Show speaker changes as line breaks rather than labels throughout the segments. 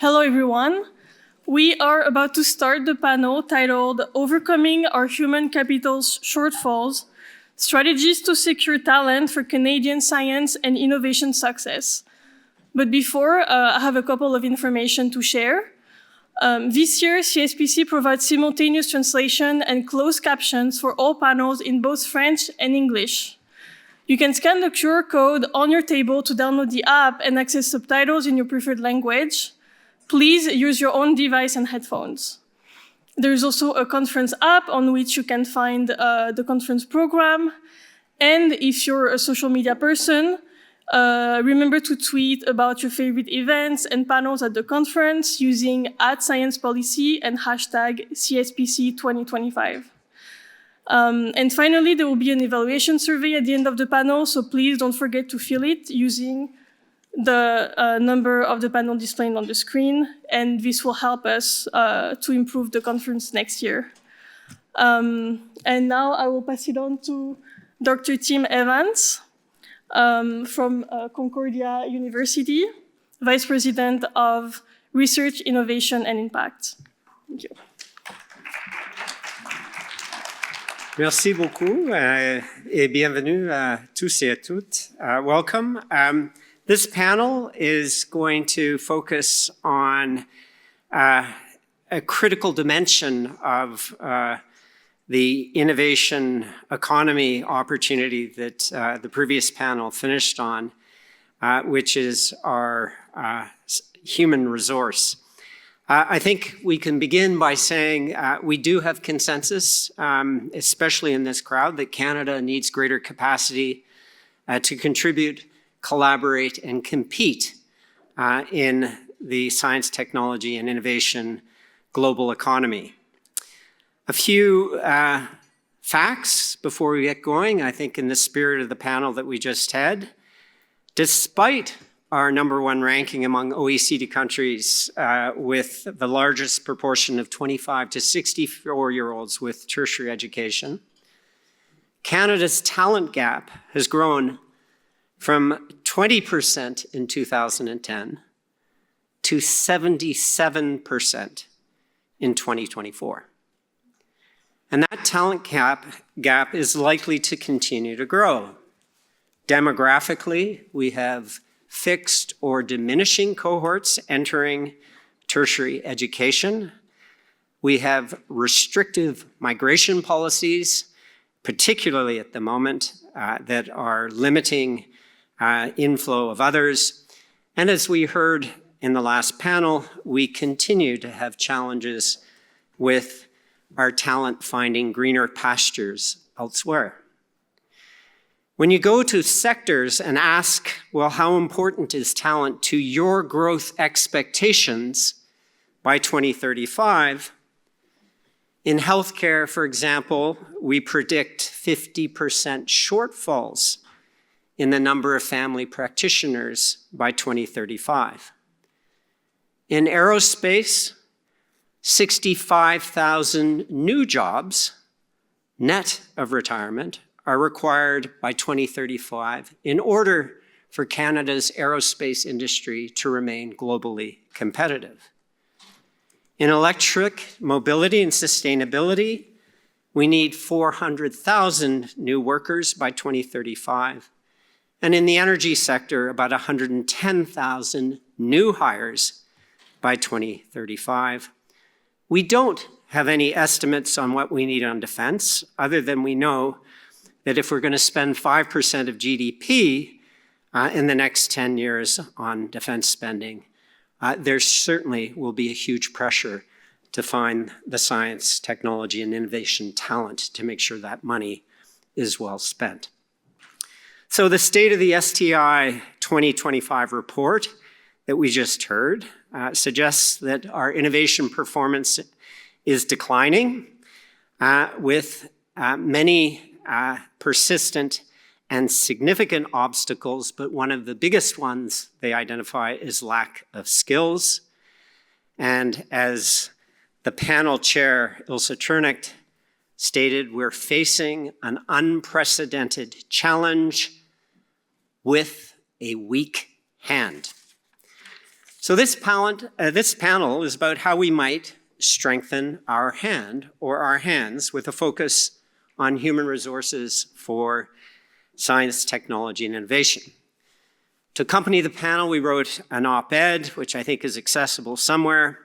Hello, everyone. We are about to start the panel titled Overcoming Our Human Capital Shortfalls, Strategies to Secure Talent for Canadian Science and Innovation Success. But before, I have a couple of information to share. This year, CSPC provides simultaneous translation and closed captions for all panels in both French and English. You can scan the QR code on your table to download the app and access subtitles in your preferred language. Please use your own device and headphones. There is also a conference app on which you can find the conference program. And if you're a social media person, remember to tweet about your favorite events and panels at the conference using @SciencePolicy and hashtag CSPC 2025. And finally, there will be an evaluation survey at the end of the panel, so please don't forget to fill it using the number of the panel displayed on the screen, and this will help us to improve the conference next year. And now I will pass it on to Dr. Tim Evans from Concordia University, Vice President of Research, Innovation and Impact. Thank you.
Merci beaucoup et bienvenue à tous et à toutes. Welcome. This panel is going to focus on a critical dimension of the innovation economy opportunity that the previous panel finished on, which is our human resource. I think we can begin by saying we do have consensus, especially in this crowd, that Canada needs greater capacity to contribute, collaborate, and compete in the science, technology, and innovation global economy. A few facts before we get going, I think in the spirit of the panel that we just had. Despite our #1 ranking among OECD countries with the largest proportion of 25 to 64-year-olds with tertiary education, Canada's talent gap has grown from 20% in 2010 to 77% in 2024. And that talent gap is likely to continue to grow. Demographically, we have fixed or diminishing cohorts entering tertiary education. We have restrictive migration policies, particularly at the moment, that are limiting inflow of others. And as we heard in the last panel, we continue to have challenges with our talent finding greener pastures elsewhere. When you go to sectors and ask, well, how important is talent to your growth expectations by 2035? In healthcare, for example, we predict 50% shortfalls in the number of family practitioners by 2035. In aerospace, 65,000 new jobs, net of retirement, are required by 2035 in order for Canada's aerospace industry to remain globally competitive. In electric mobility and sustainability, we need 400,000 new workers by 2035. And in the energy sector, about 110,000 new hires by 2035. We don't have any estimates on what we need on defense, other than we know that if we're going to spend 5% of GDP in the next 10 years on defense spending, there certainly will be a huge pressure to find the science, technology, and innovation talent to make sure that money is well spent. So the State of the STI 2025 report that we just heard suggests that our innovation performance is declining with many persistent and significant obstacles, but one of the biggest ones they identify is lack of skills. And as the panel chair, Ilse Trunicht, stated, we're facing an unprecedented challenge with a weak hand. So this panel is about how we might strengthen our hand or our hands with a focus on human resources for science, technology, and innovation. To accompany the panel, we wrote an op-ed, which I think is accessible somewhere,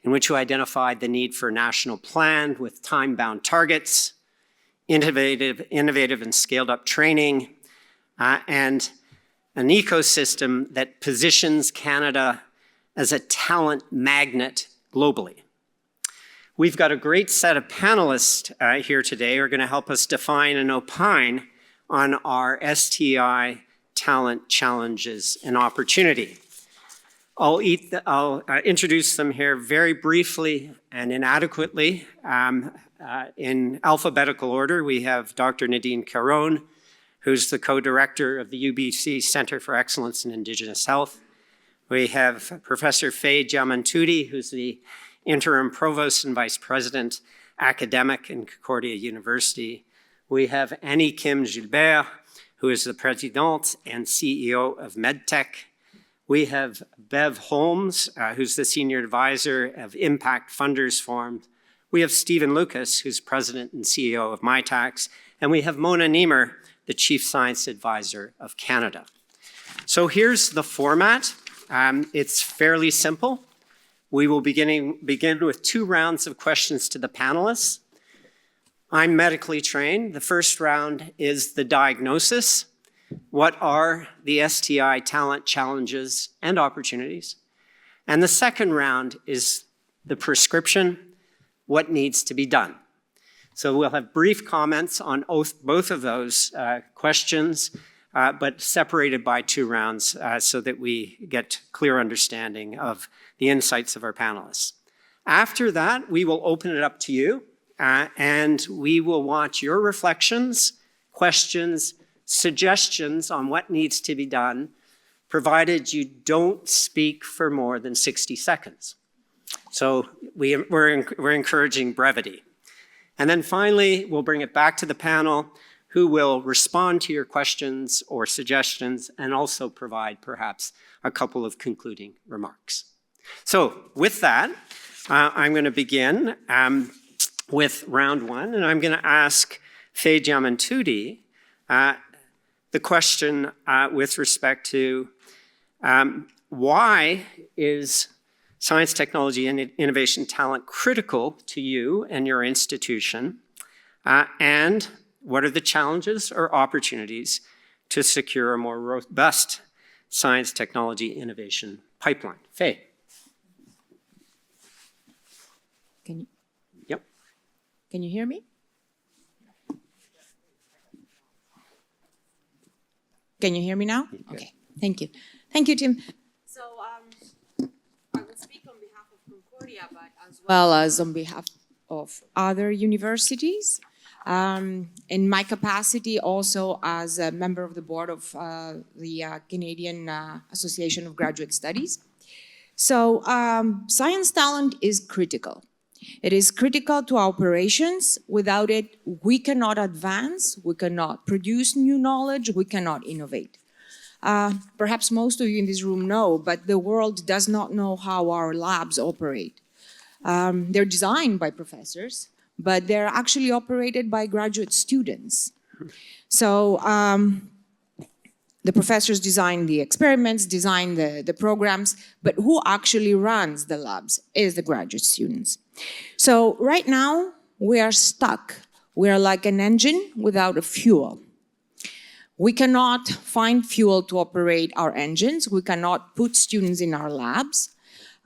in which we identified the need for a national plan with time-bound targets, innovative and scaled-up training, and an ecosystem that positions Canada as a talent magnet globally. We've got a great set of panelists here today who are going to help us define and opine on our STI talent challenges and opportunity. I'll introduce them here very briefly and inadequately. In alphabetical order, we have Dr. Nadine Caron, who's the co-director of the UBC Centre for Excellence in Indigenous Health. We have Professor Faye Diamantouti, who's the interim provost and vice president academic in Concordia University. We have Annie Kim Gilbert, who is the president and CEO of MedTech. We have Bev Holmes, who's the senior advisor of Impact Funders Forum. We have Stephen Lucas, who's president and CEO of MyTax. And we have Mona Niemer, the chief science advisor of Canada. So here's the format. It's fairly simple. We will begin with 2 rounds of questions to the panelists. I'm medically trained. The first round is the diagnosis. What are the STI talent challenges and opportunities? And the second round is the prescription, what needs to be done. So we'll have brief comments on both of those questions, but separated by 2 rounds so that we get clear understanding of the insights of our panelists. After that, we will open it up to you, and we will want your reflections, questions, suggestions on what needs to be done, provided you don't speak for more than 60 seconds. So we're encouraging brevity. And then finally, we'll bring it back to the panel, who will respond to your questions or suggestions and also provide perhaps a couple of concluding remarks. So with that, I'm going to begin with round 1, and I'm going to ask Faye Diamantouti the question with respect to why is science, technology, and innovation talent critical to you and your institution, and what are the challenges or opportunities to secure a more robust science, technology, innovation pipeline? Faye.
Can you hear me? Can you hear me now? Okay, thank you. Thank you, Tim. So I will speak on behalf of Concordia, but as well as on behalf of other universities. In my capacity also as a member of the board of the Canadian Association of Graduate Studies. So science talent is critical. It is critical to our operations. Without it, we cannot advance, we cannot produce new knowledge, we cannot innovate. Perhaps most of you in this room know, but the world does not know how our labs operate. They're designed by professors, but they're actually operated by graduate students. So the professors design the experiments, design the programs, but who actually runs the labs is the graduate students. So right now, we are stuck. We are like an engine without a fuel. We cannot find fuel to operate our engines. We cannot put students in our labs.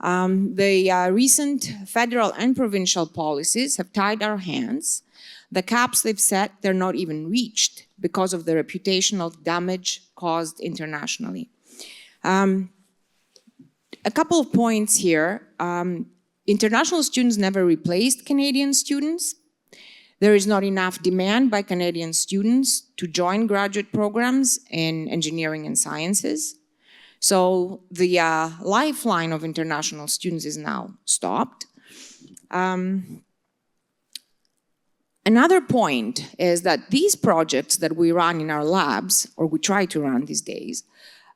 The recent federal and provincial policies have tied our hands. The caps they've set, they're not even reached because of the reputational damage caused internationally. A couple of points here. International students never replaced Canadian students. There is not enough demand by Canadian students to join graduate programs in engineering and sciences. So the lifeline of international students is now stopped. Another point is that these projects that we run in our labs, or we try to run these days,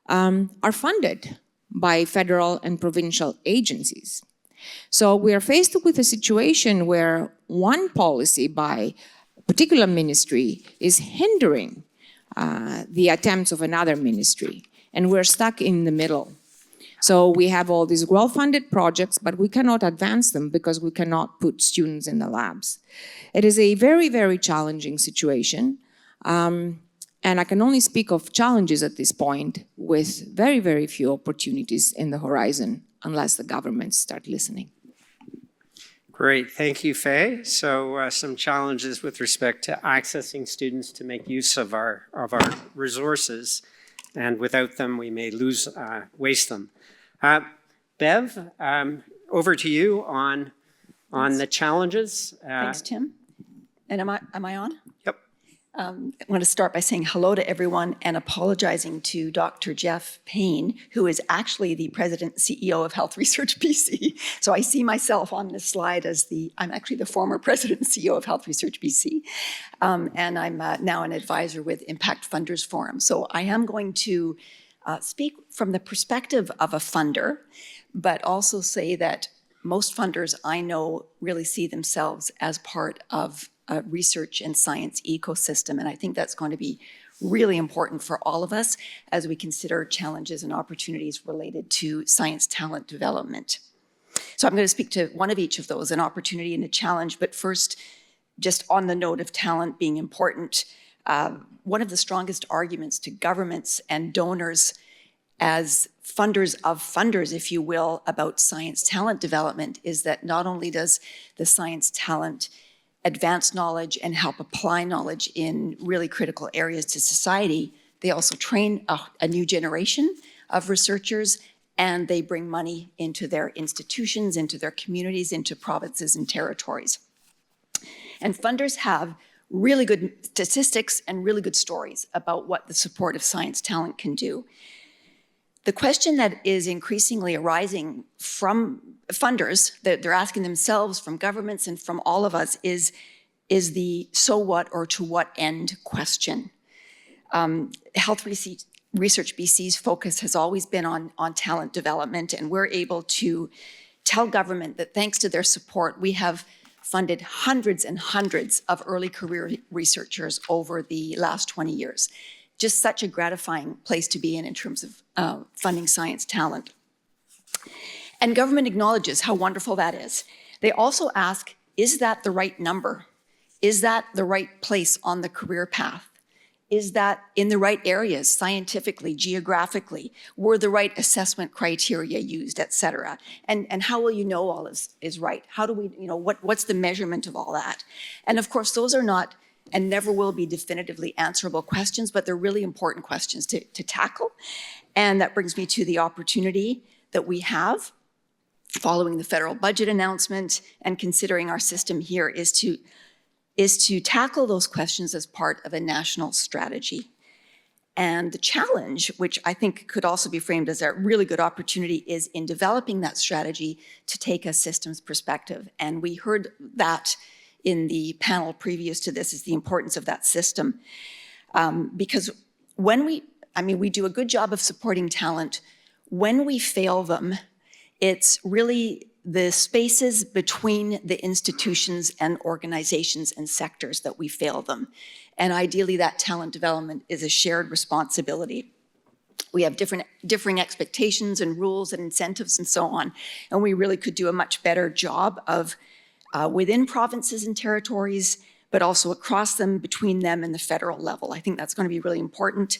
are funded by federal and provincial agencies. So we are faced with a situation where one policy by a particular ministry is hindering the attempts of another ministry, and we're stuck in the middle. So we have all these well-funded projects, but we cannot advance them because we cannot put students in the labs. It is a very, very challenging situation. And I can only speak of challenges at this point with very, very few opportunities in the horizon unless the governments start listening.
Great, thank you, Faye. So some challenges with respect to accessing students to make use of our resources, and without them we may waste them. Bev, over to you on the challenges.
Thanks, Tim. And am I on?
Yep.
I want to start by saying hello to everyone and apologizing to Dr. Jeff Payne, who is actually the president and CEO of Health Research BC. So I see myself on this slide as I'm actually the former president and CEO of Health Research BC. And I'm now an advisor with Impact Funders Forum. So I am going to speak from the perspective of a funder, but also say that most funders I know really see themselves as part of a research and science ecosystem. And I think that's going to be really important for all of us as we consider challenges and opportunities related to science talent development. So I'm going to speak to one of each of those, an opportunity and a challenge. But first, just on the note of talent being important, one of the strongest arguments to governments and donors as funders of funders, if you will, about science talent development is that not only does the science talent advance knowledge and help apply knowledge in really critical areas to society, they also train a new generation of researchers, and they bring money into their institutions, into their communities, into provinces and territories. And funders have really good statistics and really good stories about what the support of science talent can do. The question that is increasingly arising from funders, that they're asking themselves, from governments and from all of us, is the so what or to what end question. Health Research BC's focus has always been on talent development, and we're able to tell government that thanks to their support, we have funded hundreds and hundreds of early career researchers over the last 20 years. Just such a gratifying place to be in terms of funding science talent. And government acknowledges how wonderful that is. They also ask, is that the right number? Is that the right place on the career path? Is that in the right areas, scientifically, geographically? Were the right assessment criteria used, et cetera? And how will you know all is right? How do we, what's the measurement of all that? And of course, those are not and never will be definitively answerable questions, but they're really important questions to tackle. And that brings me to the opportunity that we have following the federal budget announcement and considering our system here is to tackle those questions as part of a national strategy. And the challenge, which I think could also be framed as a really good opportunity, is in developing that strategy to take a systems perspective. And we heard that in the panel previous to this, is the importance of that system. Because when we do a good job of supporting talent. When we fail them, it's really the spaces between the institutions and organizations and sectors that we fail them. And ideally, that talent development is a shared responsibility. We have differing expectations and rules and incentives and so on. And we really could do a much better job of within provinces and territories, but also across them, between them and the federal level. I think that's going to be really important.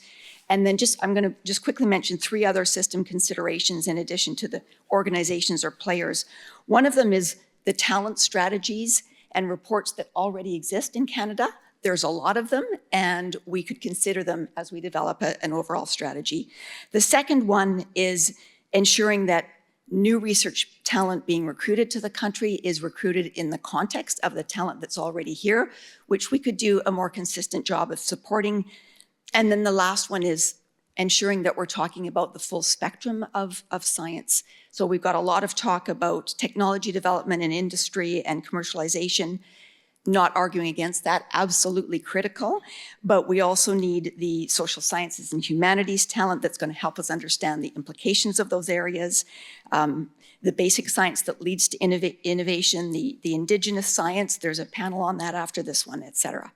And then I'm going to just quickly mention 3 other system considerations in addition to the organizations or players. One of them is the talent strategies and reports that already exist in Canada. There's a lot of them, and we could consider them as we develop an overall strategy. The second one is ensuring that new research talent being recruited to the country is recruited in the context of the talent that's already here, which we could do a more consistent job of supporting. And then the last one is ensuring that we're talking about the full spectrum of science. So we've got a lot of talk about technology development and industry and commercialization. not arguing against that, absolutely critical, but we also need the social sciences and humanities talent that's going to help us understand the implications of those areas, the basic science that leads to innovation, the indigenous science, there's a panel on that after this one, et cetera.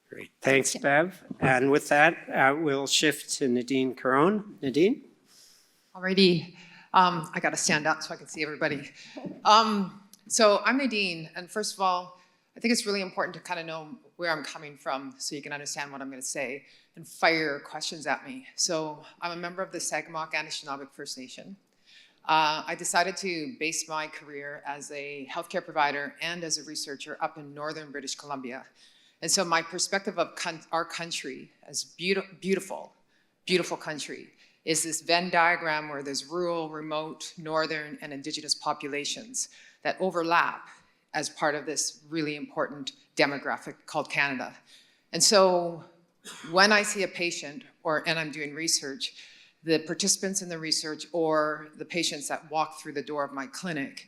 Great, thanks, Bev. And with that, we'll shift to Nadine Caron. Nadine?
Alrighty, I got to stand up so I can see everybody. So I'm Nadine, and first of all, I think it's really important to kind of know where I'm coming from so you can understand what I'm going to say and fire questions at me. So I'm a member of the Sagamok Anishinaabe First Nation. I decided to base my career as a healthcare provider and as a researcher up in northern British Columbia. And so my perspective of our country as beautiful, beautiful country is this Venn diagram where there's rural, remote, northern, and indigenous populations that overlap as part of this really important demographic called Canada. And so when I see a patient and I'm doing research, the participants in the research or the patients that walk through the door of my clinic,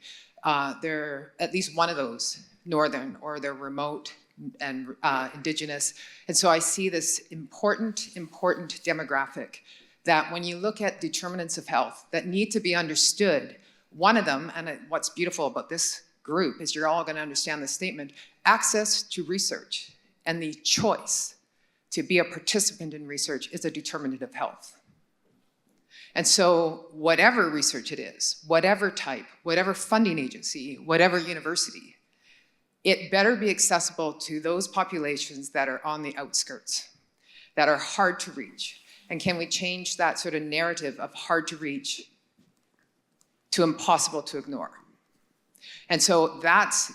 they're at least one of those, northern or they're remote and indigenous. And so I see this important demographic that when you look at determinants of health that need to be understood, one of them, and what's beautiful about this group is you're all going to understand this statement, access to research and the choice to be a participant in research is a determinant of health. And so whatever research it is, whatever type, whatever funding agency, whatever university, it better be accessible to those populations that are on the outskirts, that are hard to reach. And can we change that sort of narrative of hard to reach to impossible to ignore? And so that's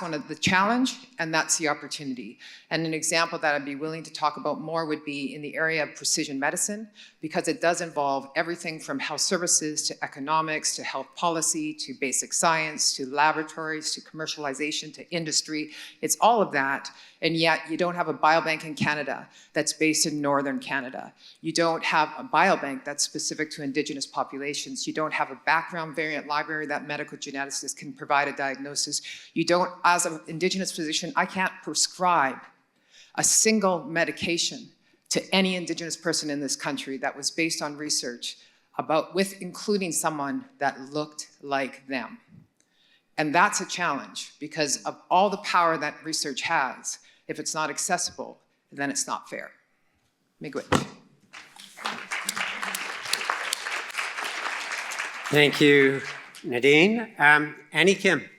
one of the challenge, and that's the opportunity. And an example that I'd be willing to talk about more would be in the area of precision medicine, because it does involve everything from health services to economics to health policy to basic science to laboratories to commercialization to industry. It's all of that, and yet you don't have a biobank in Canada that's based in northern Canada. You don't have a biobank that's specific to indigenous populations. You don't have a background variant library that medical geneticists can provide a diagnosis. You don't, as an indigenous physician, I can't prescribe a single medication to any indigenous person in this country that was based on research including someone that looked like them. And that's a challenge because of all the power that research has. If it's not accessible, then it's not fair. Miigwech.
Thank you, Nadine. Annie Kim.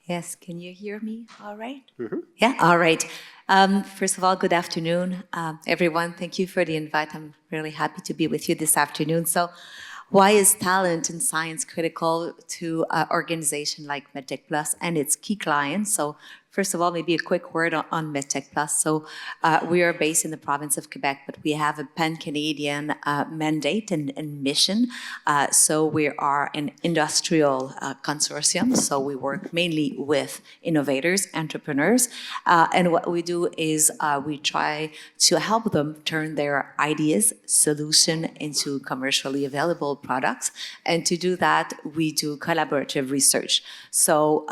Yes, can you hear me all right?
Mm-hmm.
Yeah, all right. First of all, good afternoon, everyone. Thank you for the invite. I'm really happy to be with you this afternoon. So why is talent in science critical to an organization like MedTech Plus and its key clients? So first of all, maybe a quick word on MedTech Plus. So we are based in the province of Quebec, but we have a pan-Canadian mandate and mission. So we are an industrial consortium. So we work mainly with innovators, entrepreneurs. And what we do is we try to help them turn their ideas, solution into commercially available products. And to do that, we do collaborative research. So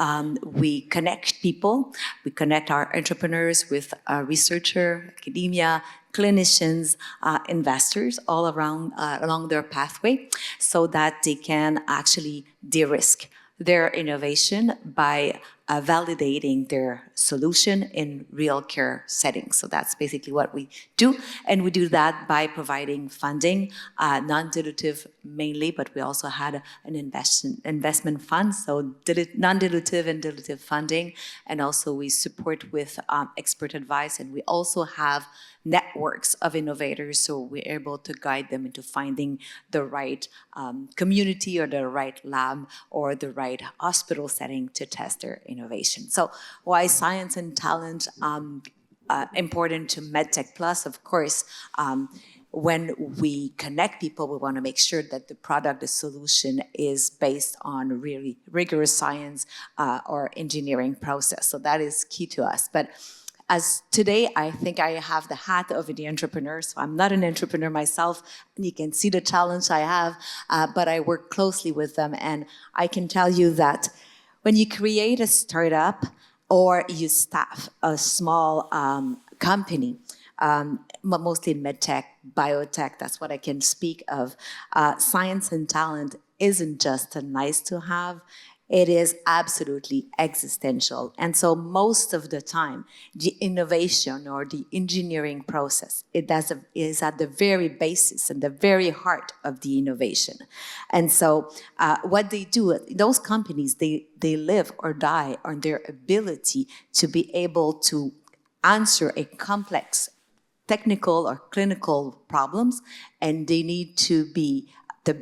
we connect people. We connect our entrepreneurs with researchers, academia, clinicians, investors all around along their pathway so that they can actually de-risk their innovation by validating their solution in real care settings. So that's basically what we do. And we do that by providing funding, non-dilutive mainly, but we also had an investment fund, so non-dilutive and dilutive funding. And also we support with expert advice, and we also have networks of innovators, so we're able to guide them into finding the right community or the right lab or the right hospital setting to test their innovation. So why science and talent important to MedTech Plus? Of course, when we connect people, we want to make sure that the product, the solution is based on really rigorous science or engineering process. So that is key to us. But as today, I think I have the hat of the entrepreneur, so I'm not an entrepreneur myself, and you can see the challenge I have, but I work closely with them, and I can tell you that when you create a startup or you staff a small company, mostly medtech, biotech, that's what I can speak of. Science and talent isn't just a nice to have, it is absolutely existential. And so most of the time, the innovation or the engineering process, is at the very basis and the very heart of the innovation. And so what they do, those companies, they live or die on their ability to be able to answer a complex technical or clinical problems, and they need to be the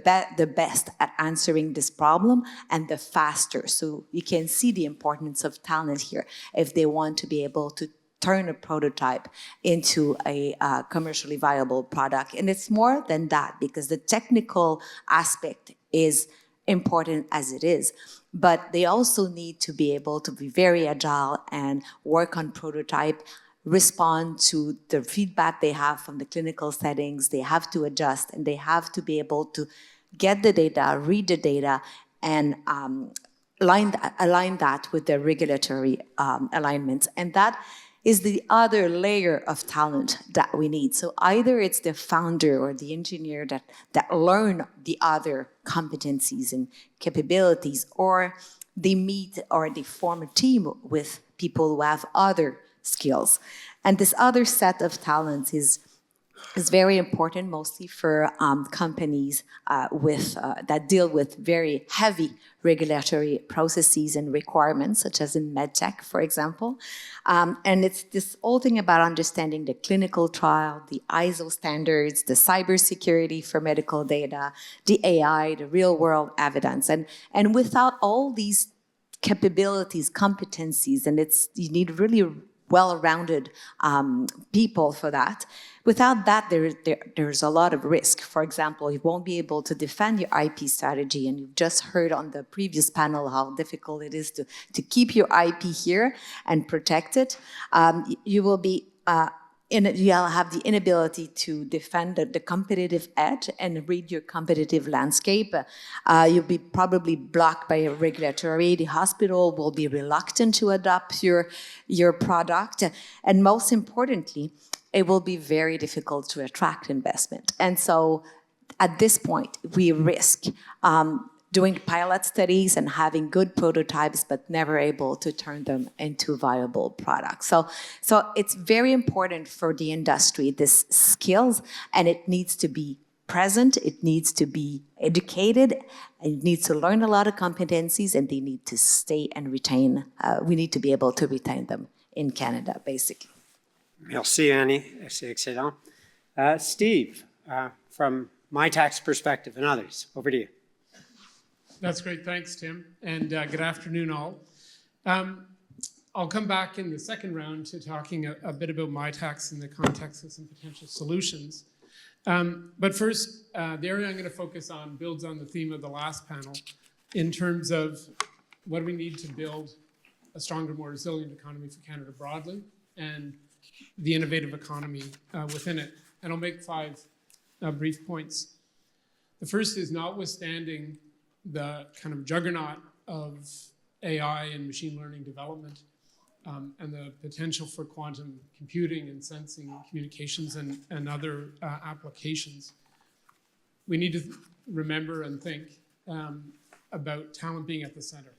best at answering this problem and the faster. So you can see the importance of talent here if they want to be able to turn a prototype into a commercially viable product. And it's more than that, because the technical aspect is important as it is, but they also need to be able to be very agile and work on prototype, respond to the feedback they have from the clinical settings. They have to adjust, and they have to be able to get the data, read the data, and align that with the regulatory alignments. And that is the other layer of talent that we need. So either it's the founder or the engineer that learn the other competencies and capabilities, or they meet or they form a team with people who have other skills. And this other set of talents is very important, mostly for companies that deal with very heavy regulatory processes and requirements, such as in medtech, for example. And it's this whole thing about understanding the clinical trial, the ISO standards, the cybersecurity for medical data, the AI, the real-world evidence. And without all these capabilities, competencies, and you need really well-rounded people for that. Without that, there's a lot of risk. For example, you won't be able to defend your IP strategy, and you've just heard on the previous panel how difficult it is to keep your IP here and protect it. You will be you'll have the inability to defend the competitive edge and read your competitive landscape. You'll be probably blocked by a regulatory. The hospital will be reluctant to adopt your product. And most importantly, it will be very difficult to attract investment. And so at this point, we risk doing pilot studies and having good prototypes, but never able to turn them into viable products. So it's very important for the industry, this skills, and it needs to be present, it needs to be educated, it needs to learn a lot of competencies, and they need to stay and retain. We need to be able to retain them in Canada, basically.
Merci, Annie. C'est excellent. Steve, from my tax perspective and others, over to you.
That's great. Thanks, Tim. And good afternoon, all. I'll come back in the second round to talking a bit about MyTax in the context of some potential solutions. But first, the area I'm going to focus on builds on the theme of the last panel in terms of what do we need to build a stronger, more resilient economy for Canada broadly, and the innovative economy within it. And I'll make 5 brief points. The first is, notwithstanding the kind of juggernaut of AI and machine learning development and the potential for quantum computing and sensing and communications and other applications, we need to remember and think about talent being at the center.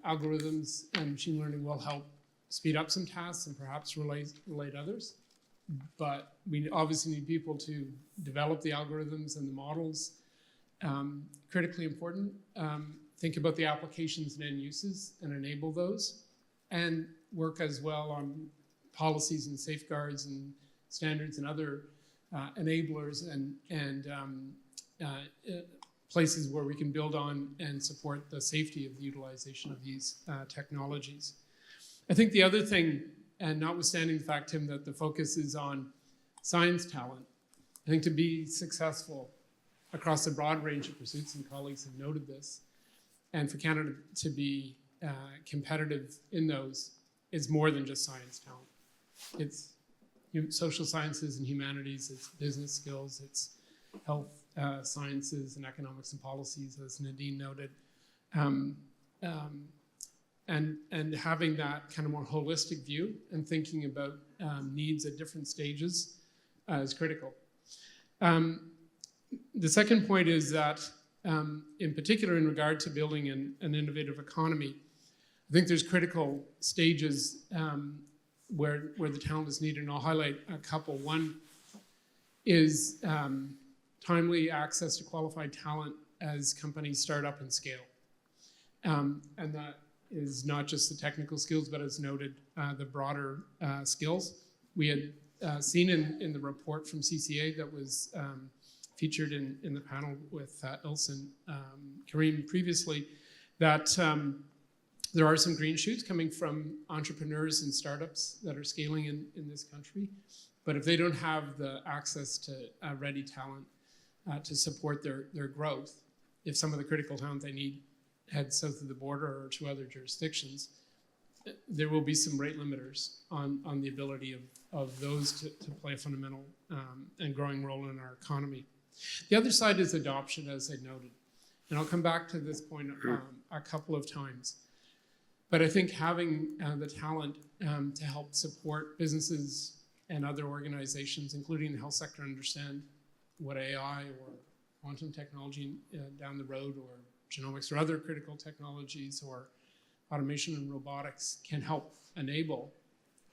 Algorithms and machine learning will help speed up some tasks and perhaps relate others, but we obviously need people to develop the algorithms and the models. Critically important, think about the applications and end uses and enable those, and work as well on policies and safeguards and standards and other enablers and places where we can build on and support the safety of the utilization of these technologies. I think the other thing, and notwithstanding the fact, Tim, that the focus is on science talent, I think to be successful across a broad range of pursuits, and colleagues have noted this, and for Canada to be competitive in those is more than just science talent. It's social sciences and humanities, it's business skills, it's health sciences and economics and policies, as Nadine noted. and having that kind of more holistic view and thinking about needs at different stages is critical. The second point is that, in particular, in regard to building an innovative economy, I think there's critical stages where the talent is needed, and I'll highlight a couple. One is timely access to qualified talent as companies start up and scale. And that is not just the technical skills, but as noted, the broader skills. We had seen in the report from CCA that was featured in the panel with Ilse and Karim previously, that there are some green shoots coming from entrepreneurs and startups that are scaling in this country. But if they don't have the access to ready talent to support their growth, if some of the critical talent they need heads south of the border or to other jurisdictions, there will be some rate limiters on the ability of those to play a fundamental and growing role in our economy. The other side is adoption, as I noted. And I'll come back to this point a couple of times. But I think having the talent to help support businesses and other organizations, including the health sector, understand what AI or quantum technology down the road, or genomics or other critical technologies, or automation and robotics can help enable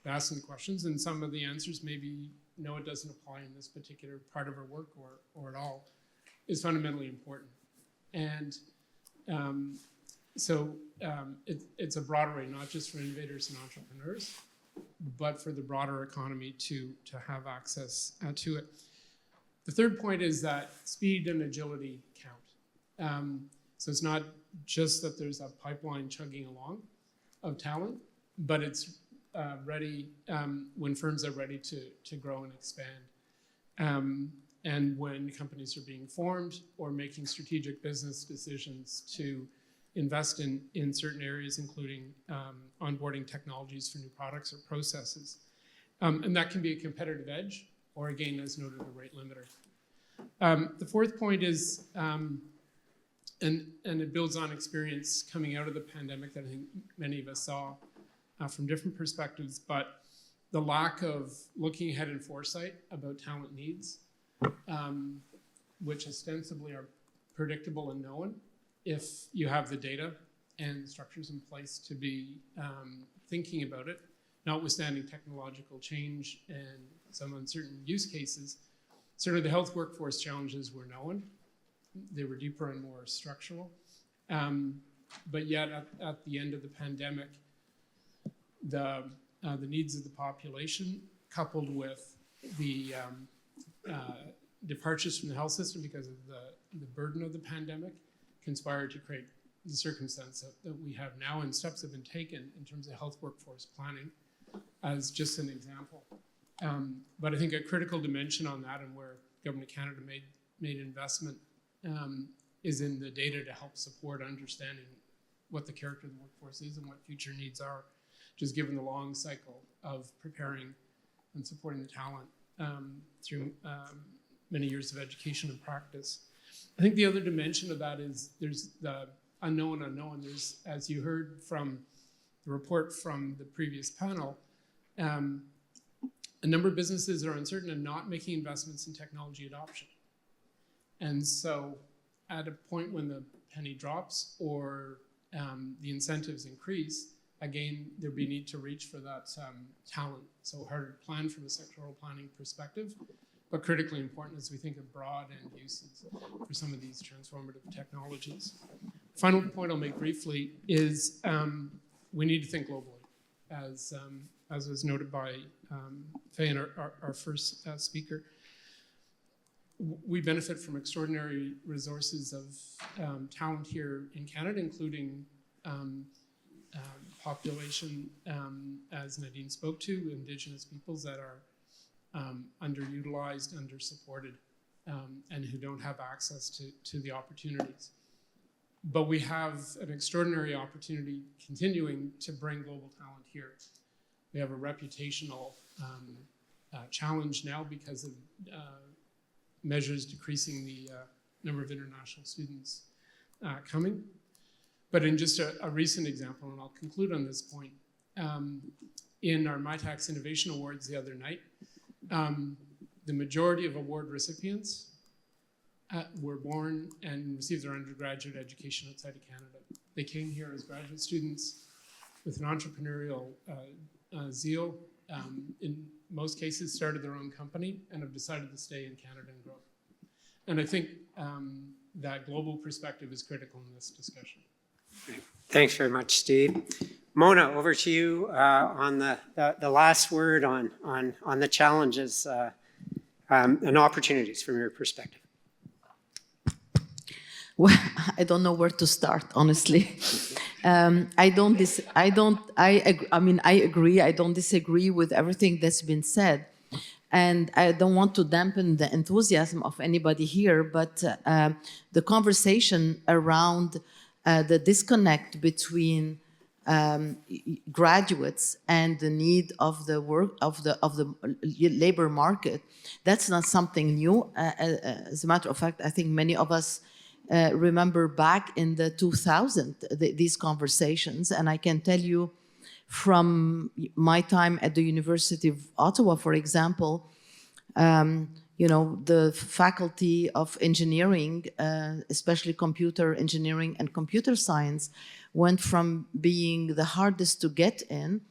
asking questions. And some of the answers maybe, no, it doesn't apply in this particular part of our work or at all, is fundamentally important. And it's a broader way, not just for innovators and entrepreneurs, but for the broader economy to have access to it. The third point is that speed and agility count. So it's not just that there's a pipeline chugging along of talent, but it's ready when firms are ready to grow and expand. And when companies are being formed or making strategic business decisions to invest in certain areas, including onboarding technologies for new products or processes. And that can be a competitive edge, or again, as noted, a rate limiter. The fourth point is, and it builds on experience coming out of the pandemic that I think many of us saw from different perspectives, but the lack of looking ahead in foresight about talent needs, which ostensibly are predictable and known if you have the data and structures in place to be thinking about it, notwithstanding technological change and some uncertain use cases. Certainly the health workforce challenges were known. They were deeper and more structural. But yet at the end of the pandemic, the needs of the population, coupled with the departures from the health system because of the burden of the pandemic, conspired to create the circumstance that we have now, and steps have been taken in terms of health workforce planning as just an example. But I think a critical dimension on that, and where Government of Canada made investment, is in the data to help support understanding what the character of the workforce is and what future needs are, just given the long cycle of preparing and supporting the talent through many years of education and practice. I think the other dimension of that is there's the unknown unknown. There's, as you heard from the report from the previous panel, a number of businesses are uncertain and not making investments in technology adoption. And so at a point when the penny drops or the incentives increase, again, there'd be need to reach for that talent. So harder to plan from a sectoral planning perspective, but critically important as we think of broad end uses for some of these transformative technologies. Final point I'll make briefly is we need to think globally, as was noted by Faye and our first speaker. We benefit from extraordinary resources of talent here in Canada, including population, as Nadine spoke to, Indigenous peoples that are underutilized, undersupported, and who don't have access to the opportunities. But we have an extraordinary opportunity continuing to bring global talent here. We have a reputational challenge now because of measures decreasing the number of international students coming. But in just a recent example, and I'll conclude on this point, in our MyTax Innovation Awards the other night, the majority of award recipients were born and received their undergraduate education outside of Canada. They came here as graduate students with an entrepreneurial zeal, in most cases started their own company and have decided to stay in Canada and grow. And I think that global perspective is critical in this discussion.
Thanks very much, Steve. Mona, over to you on the last word on the challenges and opportunities from your perspective.
Well, I don't know where to start, honestly. I agree. I don't disagree with everything that's been said. And I don't want to dampen the enthusiasm of anybody here, but the conversation around the disconnect between graduates and the need of the work of the labor market, that's not something new. As a matter of fact, I think many of us remember back in the 2000s these conversations, and I can tell you from my time at the University of Ottawa, for example, the faculty of engineering, especially computer engineering and computer science, went from being the hardest to get in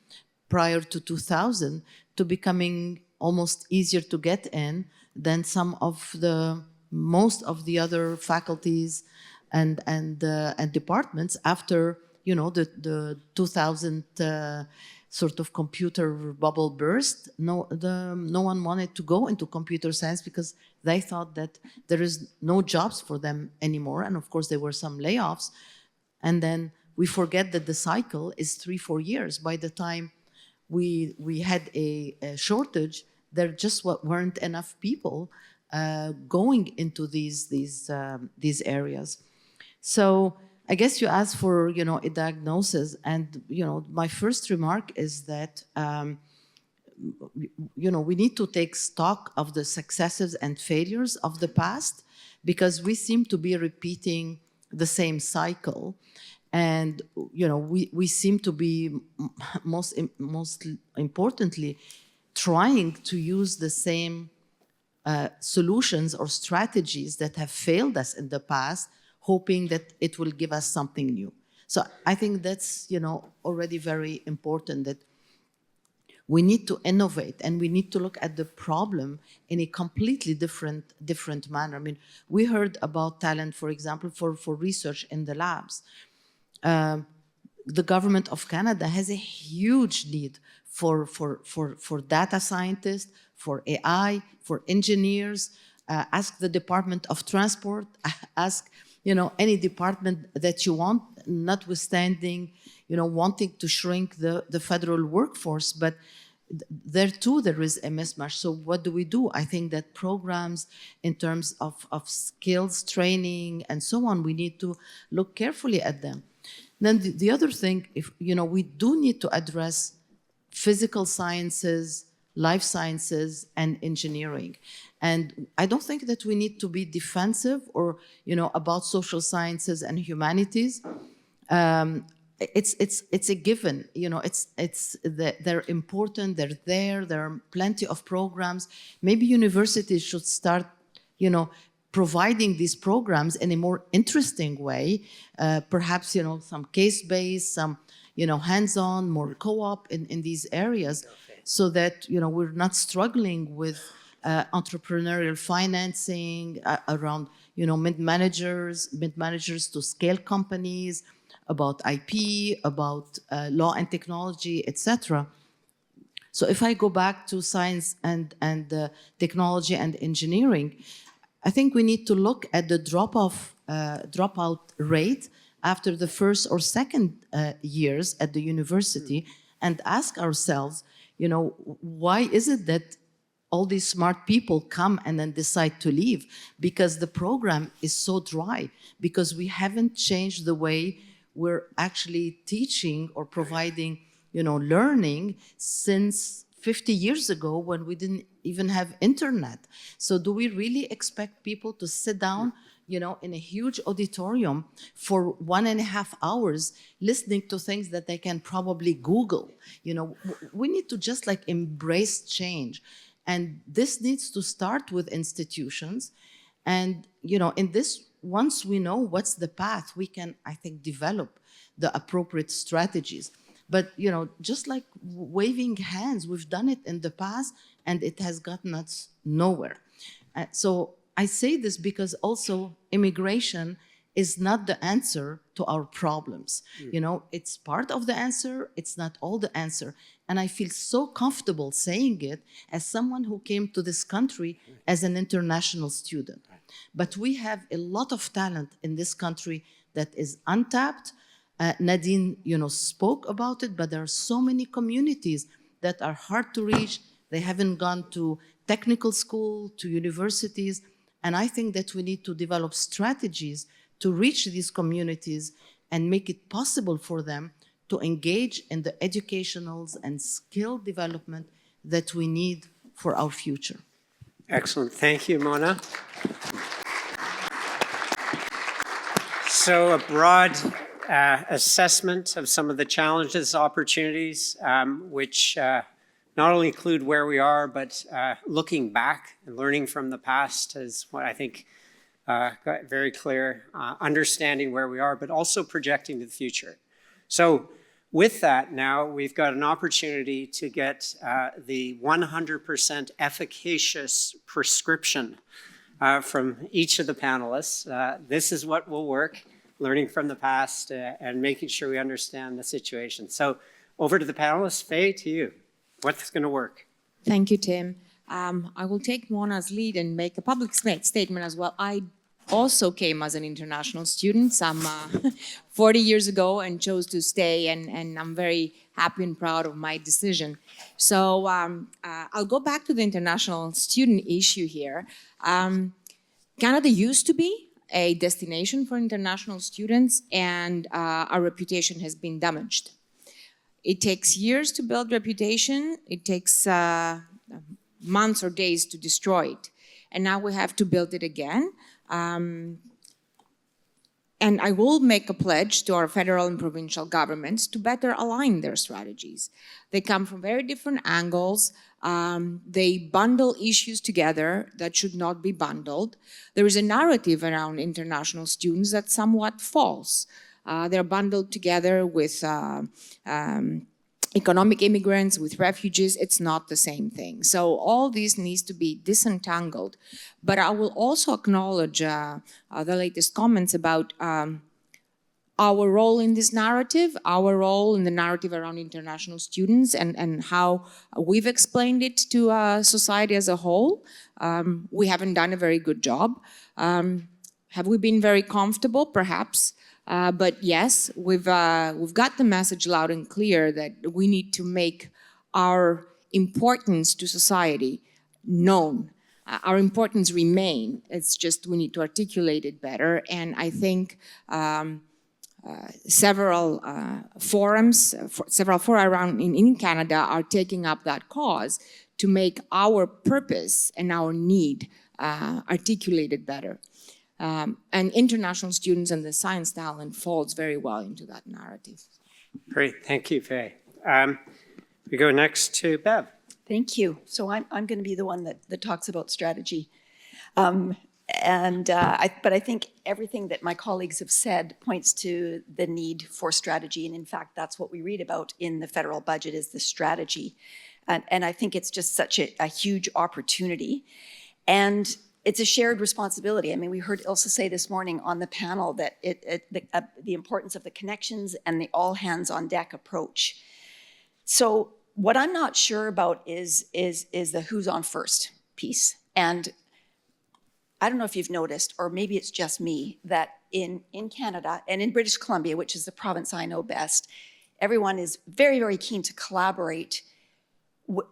prior to 2000 to becoming almost easier to get in than most of the other faculties and departments after the 2000 sort of computer bubble burst. No one wanted to go into computer science because they thought that there is no jobs for them anymore. And of course, there were some layoffs. And then we forget that the cycle is 3-4 years. By the time we had a shortage, there just weren't enough people going into these areas. So I guess you asked for a diagnosis, and my first remark is that we need to take stock of the successes and failures of the past, because we seem to be repeating the same cycle, and we seem to be most importantly trying to use the same solutions or strategies that have failed us in the past, hoping that it will give us something new. So I think that's already very important, that we need to innovate and we need to look at the problem in a completely different manner. I mean, we heard about talent, for example, for research in the labs. The government of Canada has a huge need for data scientists, for AI, for engineers. Ask the Department of Transport, ask any department that you want, notwithstanding wanting to shrink the federal workforce, but there too there is a mismatch. So what do? I think that programs in terms of skills training and so on, we need to look carefully at them. Then the other thing, if we do need to address physical sciences, life sciences, and engineering. And I don't think that we need to be defensive or about social sciences and humanities. It's a given. They're important. They're there. There are plenty of programs. Maybe universities should start providing these programs in a more interesting way. Perhaps some case-based, some hands-on, more co-op in these areas, so that we're not struggling with entrepreneurial financing around mid-managers to scale companies, about IP, about law and technology, etc. So if I go back to science and technology and engineering, I think we need to look at the dropout rate after the first or second years at the university and ask ourselves, why is it that all these smart people come and then decide to leave? Because the program is so dry, because we haven't changed the way we're actually teaching or providing, learning since 50 years ago, when we didn't even have internet. So do we really expect people to sit down, in a huge auditorium for 1.5 hours, listening to things that they can probably Google. We need to just like embrace change. And this needs to start with institutions. And, in this, once we know what's the path, we can, I think, develop the appropriate strategies. But, just like waving hands, we've done it in the past and it has gotten us nowhere. So I say this because also immigration is not the answer to our problems. It's part of the answer, it's not all the answer. And I feel so comfortable saying it as someone who came to this country as an international student. But we have a lot of talent in this country that is untapped. Nadine, spoke about it, but there are so many communities that are hard to reach. They haven't gone to technical school, to universities. And I think that we need to develop strategies to reach these communities and make it possible for them to engage in the educationals and skill development that we need for our future.
Excellent. Thank you, Mona. So a broad assessment of some of the challenges, opportunities, which not only include where we are, but looking back and learning from the past is what I think got very clear, understanding where we are, but also projecting to the future. So with that, now we've got an opportunity to get the 100% efficacious prescription from each of the panelists. This is what will work, learning from the past and making sure we understand the situation. So over to the panelists. Faye, to you. What's going to work?
Thank you, Tim. I will take Mona's lead and make a public statement as well. I also came as an international student some 40 years ago and chose to stay, and I'm very happy and proud of my decision. So I'll go back to the international student issue here. Canada used to be a destination for international students, and our reputation has been damaged. It takes years to build reputation. It takes months or days to destroy it. And now we have to build it again. And I will make a pledge to our federal and provincial governments to better align their strategies. They come from very different angles. They bundle issues together that should not be bundled. There is a narrative around international students that's somewhat false. They're bundled together with economic immigrants, with refugees. It's not the same thing. So all this needs to be disentangled. But I will also acknowledge the latest comments about our role in this narrative, our role in the narrative around international students, and how we've explained it to society as a whole. We haven't done a very good job. Have we been very comfortable? Perhaps. But yes, we've got the message loud and clear that we need to make our importance to society known. Our importance remain. It's just we need to articulate it better. And I think several fora around in Canada are taking up that cause to make our purpose and our need articulated better. And international students and the science talent falls very well into that narrative.
Great, thank you, Faye. We go next to Bev.
Thank you. So I'm going to be the one that talks about strategy. But I think everything that my colleagues have said points to the need for strategy. And in fact, that's what we read about in the federal budget is the strategy. And I think it's just such a huge opportunity. And it's a shared responsibility. I mean, we heard Ilse say this morning on the panel that the importance of the connections and the all hands on deck approach. So what I'm not sure about is the who's on first piece. And I don't know if you've noticed, or maybe it's just me, that in Canada and in British Columbia, which is the province I know best, everyone is very, very keen to collaborate.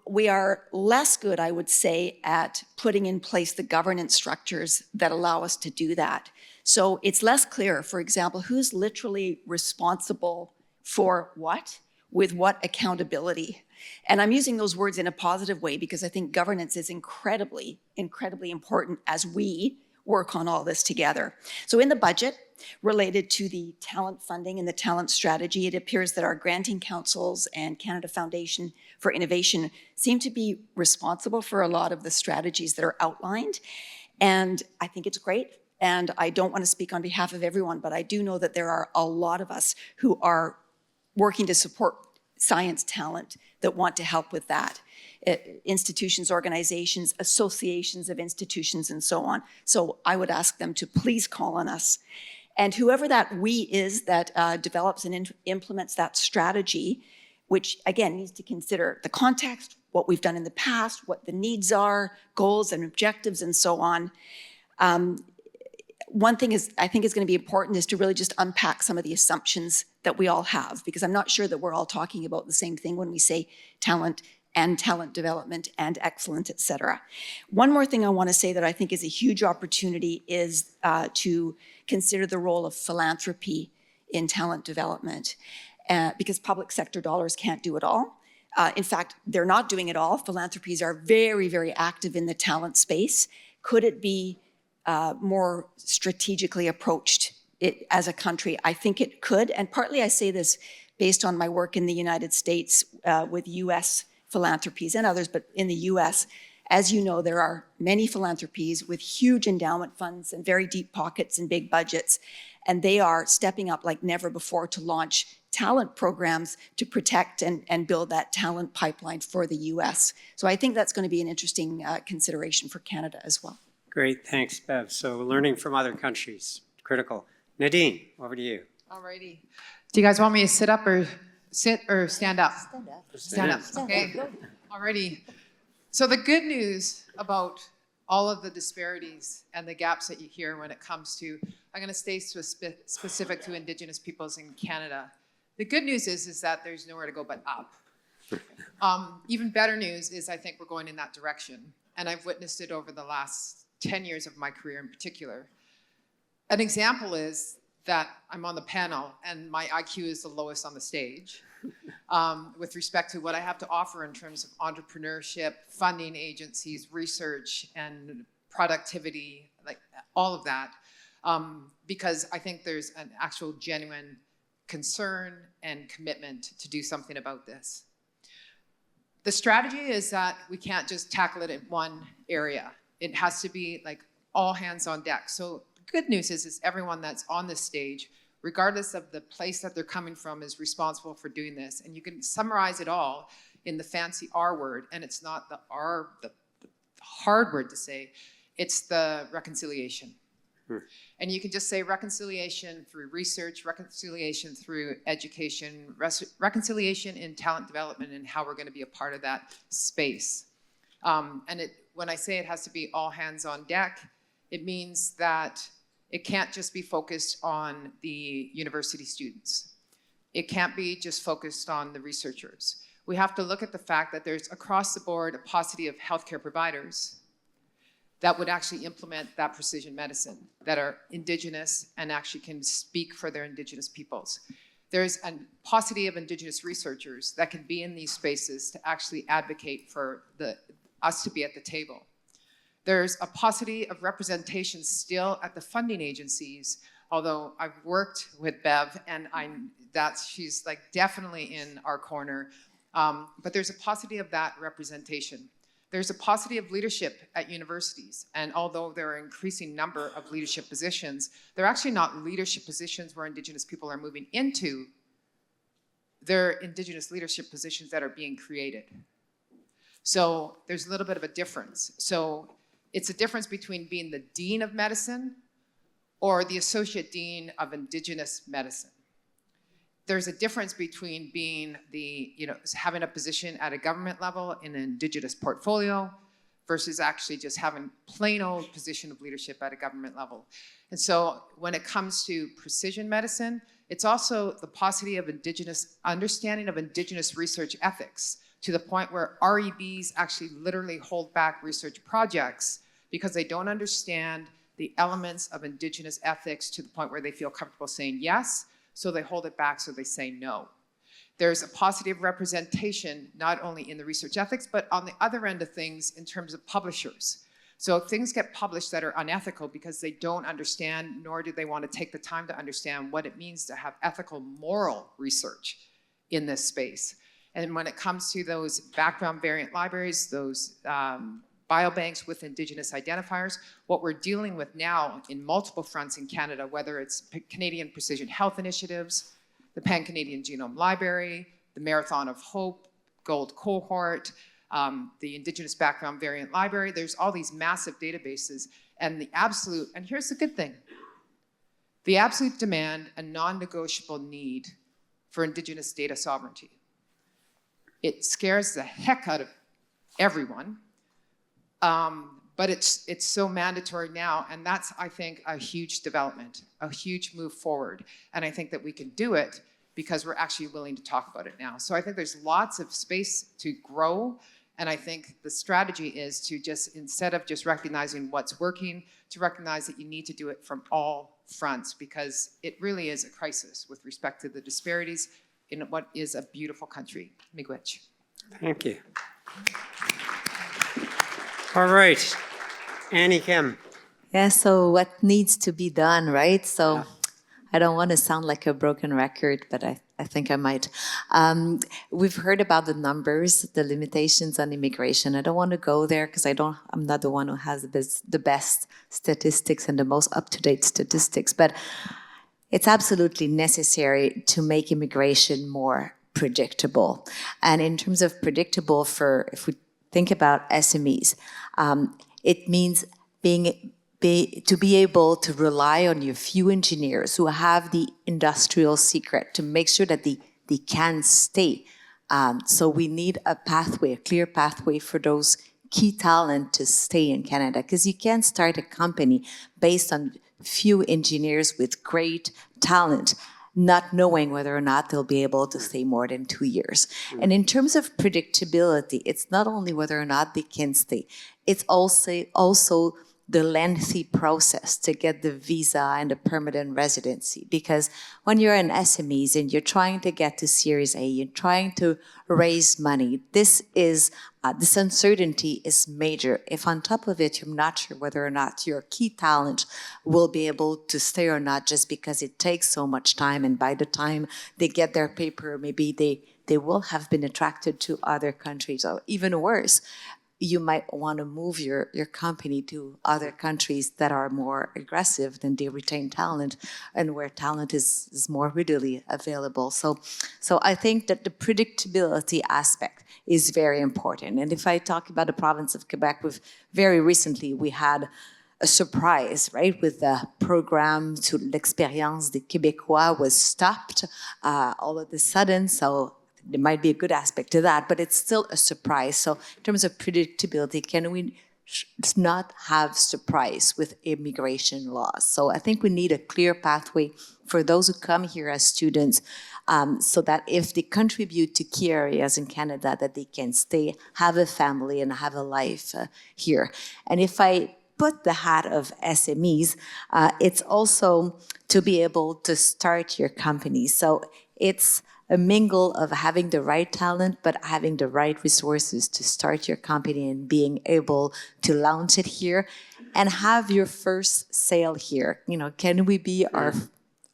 We are less good, I would say, at putting in place the governance structures that allow us to do that. So it's less clear, for example, who's literally responsible for what, with what accountability. And I'm using those words in a positive way because I think governance is incredibly, incredibly important as we work on all this together. So in the budget related to the talent funding and the talent strategy, it appears that our granting councils and Canada Foundation for Innovation seem to be responsible for a lot of the strategies that are outlined. And I think it's great. And I don't want to speak on behalf of everyone, but I do know that there are a lot of us who are working to support science talent that want to help with that. Institutions, organizations, associations of institutions, and so on. So I would ask them to please call on us. And whoever that we is that develops and implements that strategy, which again needs to consider the context, what we've done in the past, what the needs are, goals and objectives, and so on. One thing I think is going to be important is to really just unpack some of the assumptions that we all have, because I'm not sure that we're all talking about the same thing when we say talent and talent development and excellence, et cetera. One more thing I want to say that I think is a huge opportunity is to consider the role of philanthropy in talent development, because public sector dollars can't do it all. In fact, they're not doing it all. Philanthropies are very, very active in the talent space. Could it be more strategically approached as a country? I think it could, and partly I say this based on my work in the United States with US philanthropies and others, but in the US, as you know, there are many philanthropies with huge endowment funds and very deep pockets and big budgets, and they are stepping up like never before to launch talent programs to protect and build that talent pipeline for the US. So I think that's going to be an interesting consideration for Canada as well.
Great, thanks, Bev. So learning from other countries, critical. Nadine, over to you.
Alrighty. Do you guys want me to sit up or stand up?
Stand up.
Stand up, okay. Alrighty. So the good news about all of the disparities and the gaps that you hear when it comes to, I'm going to stay specific to Indigenous peoples in Canada. The good news is that there's nowhere to go but up. Even better news is I think we're going in that direction. And I've witnessed it over the last 10 years of my career in particular. An example is that I'm on the panel and my IQ is the lowest on the stage with respect to what I have to offer in terms of entrepreneurship, funding agencies, research, and productivity, like all of that, because I think there's an actual genuine concern and commitment to do something about this. The strategy is that we can't just tackle it in one area. It has to be like all hands on deck. So the good news is everyone that's on this stage, regardless of the place that they're coming from, is responsible for doing this. And you can summarize it all in the fancy R word, and it's not the R, the hard word to say, it's the reconciliation. And you can just say reconciliation through research, reconciliation through education, reconciliation in talent development, and how we're going to be a part of that space. When I say it has to be all hands on deck, it means that it can't just be focused on the university students. It can't be just focused on the researchers. We have to look at the fact that there's across the board a paucity of healthcare providers that would actually implement that precision medicine, that are Indigenous and actually can speak for their Indigenous peoples. There's a paucity of Indigenous researchers that can be in these spaces to actually advocate for us to be at the table. There's a paucity of representation still at the funding agencies, although I've worked with Bev and she's like definitely in our corner, but there's a paucity of that representation. There's a paucity of leadership at universities, and although there are an increasing number of leadership positions, they're actually not leadership positions where Indigenous people are moving into. They're Indigenous leadership positions that are being created. So there's a little bit of a difference. So it's a difference between being the Dean of Medicine or the Associate Dean of Indigenous Medicine. There's a difference between being having a position at a government level in an Indigenous portfolio versus actually just having plain old position of leadership at a government level. And so when it comes to precision medicine, it's also the paucity of understanding of Indigenous research ethics, to the point where REBs actually literally hold back research projects because they don't understand the elements of Indigenous ethics to the point where they feel comfortable saying yes, so they hold it back, so they say no. There's a paucity of representation, not only in the research ethics, but on the other end of things in terms of publishers. So things get published that are unethical because they don't understand, nor do they want to take the time to understand what it means to have ethical, moral research in this space. And when it comes to those background variant libraries, those biobanks with Indigenous identifiers, what we're dealing with now in multiple fronts in Canada, whether it's Canadian Precision Health Initiatives, the Pan-Canadian Genome Library, the Marathon of Hope, Gold Cohort, the Indigenous Background Variant Library, there's all these massive databases, and the absolute, and here's the good thing, the absolute demand and non-negotiable need for Indigenous data sovereignty. It scares the heck out of everyone, but it's so mandatory now, and that's, I think, a huge development, a huge move forward. And I think that we can do it because we're actually willing to talk about it now. So I think there's lots of space to grow, and I think the strategy is to just, instead of just recognizing what's working, to recognize that you need to do it from all fronts, because it really is a crisis with respect to the disparities in what is a beautiful country. Miigwech.
Thank you. All right, Annie Kim.
Yeah, so what needs to be done, right? So I don't want to sound like a broken record, but I think I might. We've heard about the numbers, the limitations on immigration. I don't want to go there because I'm not the one who has the best statistics and the most up-to-date statistics, but it's absolutely necessary to make immigration more predictable. And in terms of predictable, if we think about SMEs, it means to be able to rely on your few engineers who have the industrial secret to make sure that they can stay. So we need a clear pathway for those key talent to stay in Canada, because you can't start a company based on few engineers with great talent, not knowing whether or not they'll be able to stay more than 2 years. And in terms of predictability, it's not only whether or not they can stay, it's also the lengthy process to get the visa and the permanent residency. Because when you're in SMEs and you're trying to get to Series A, you're trying to raise money, this uncertainty is major. If on top of it, you're not sure whether or not your key talent will be able to stay or not, just because it takes so much time, and by the time they get their paper, maybe they will have been attracted to other countries, or even worse, you might want to move your company to other countries that are more aggressive, than they retain talent, and where talent is more readily available. So I think that the predictability aspect is very important. And if I talk about the province of Quebec, very recently we had a surprise, right, with the program to l'expérience des Québécois was stopped all of a sudden. So there might be a good aspect to that, but it's still a surprise. So in terms of predictability, can we not have surprise with immigration laws? So I think we need a clear pathway for those who come here as students, so that if they contribute to key areas in Canada, that they can stay, have a family, and have a life here. And if I put the hat of SMEs, it's also to be able to start your company. So it's a mingle of having the right talent, but having the right resources to start your company and being able to launch it here and have your first sale here. You know, can we be our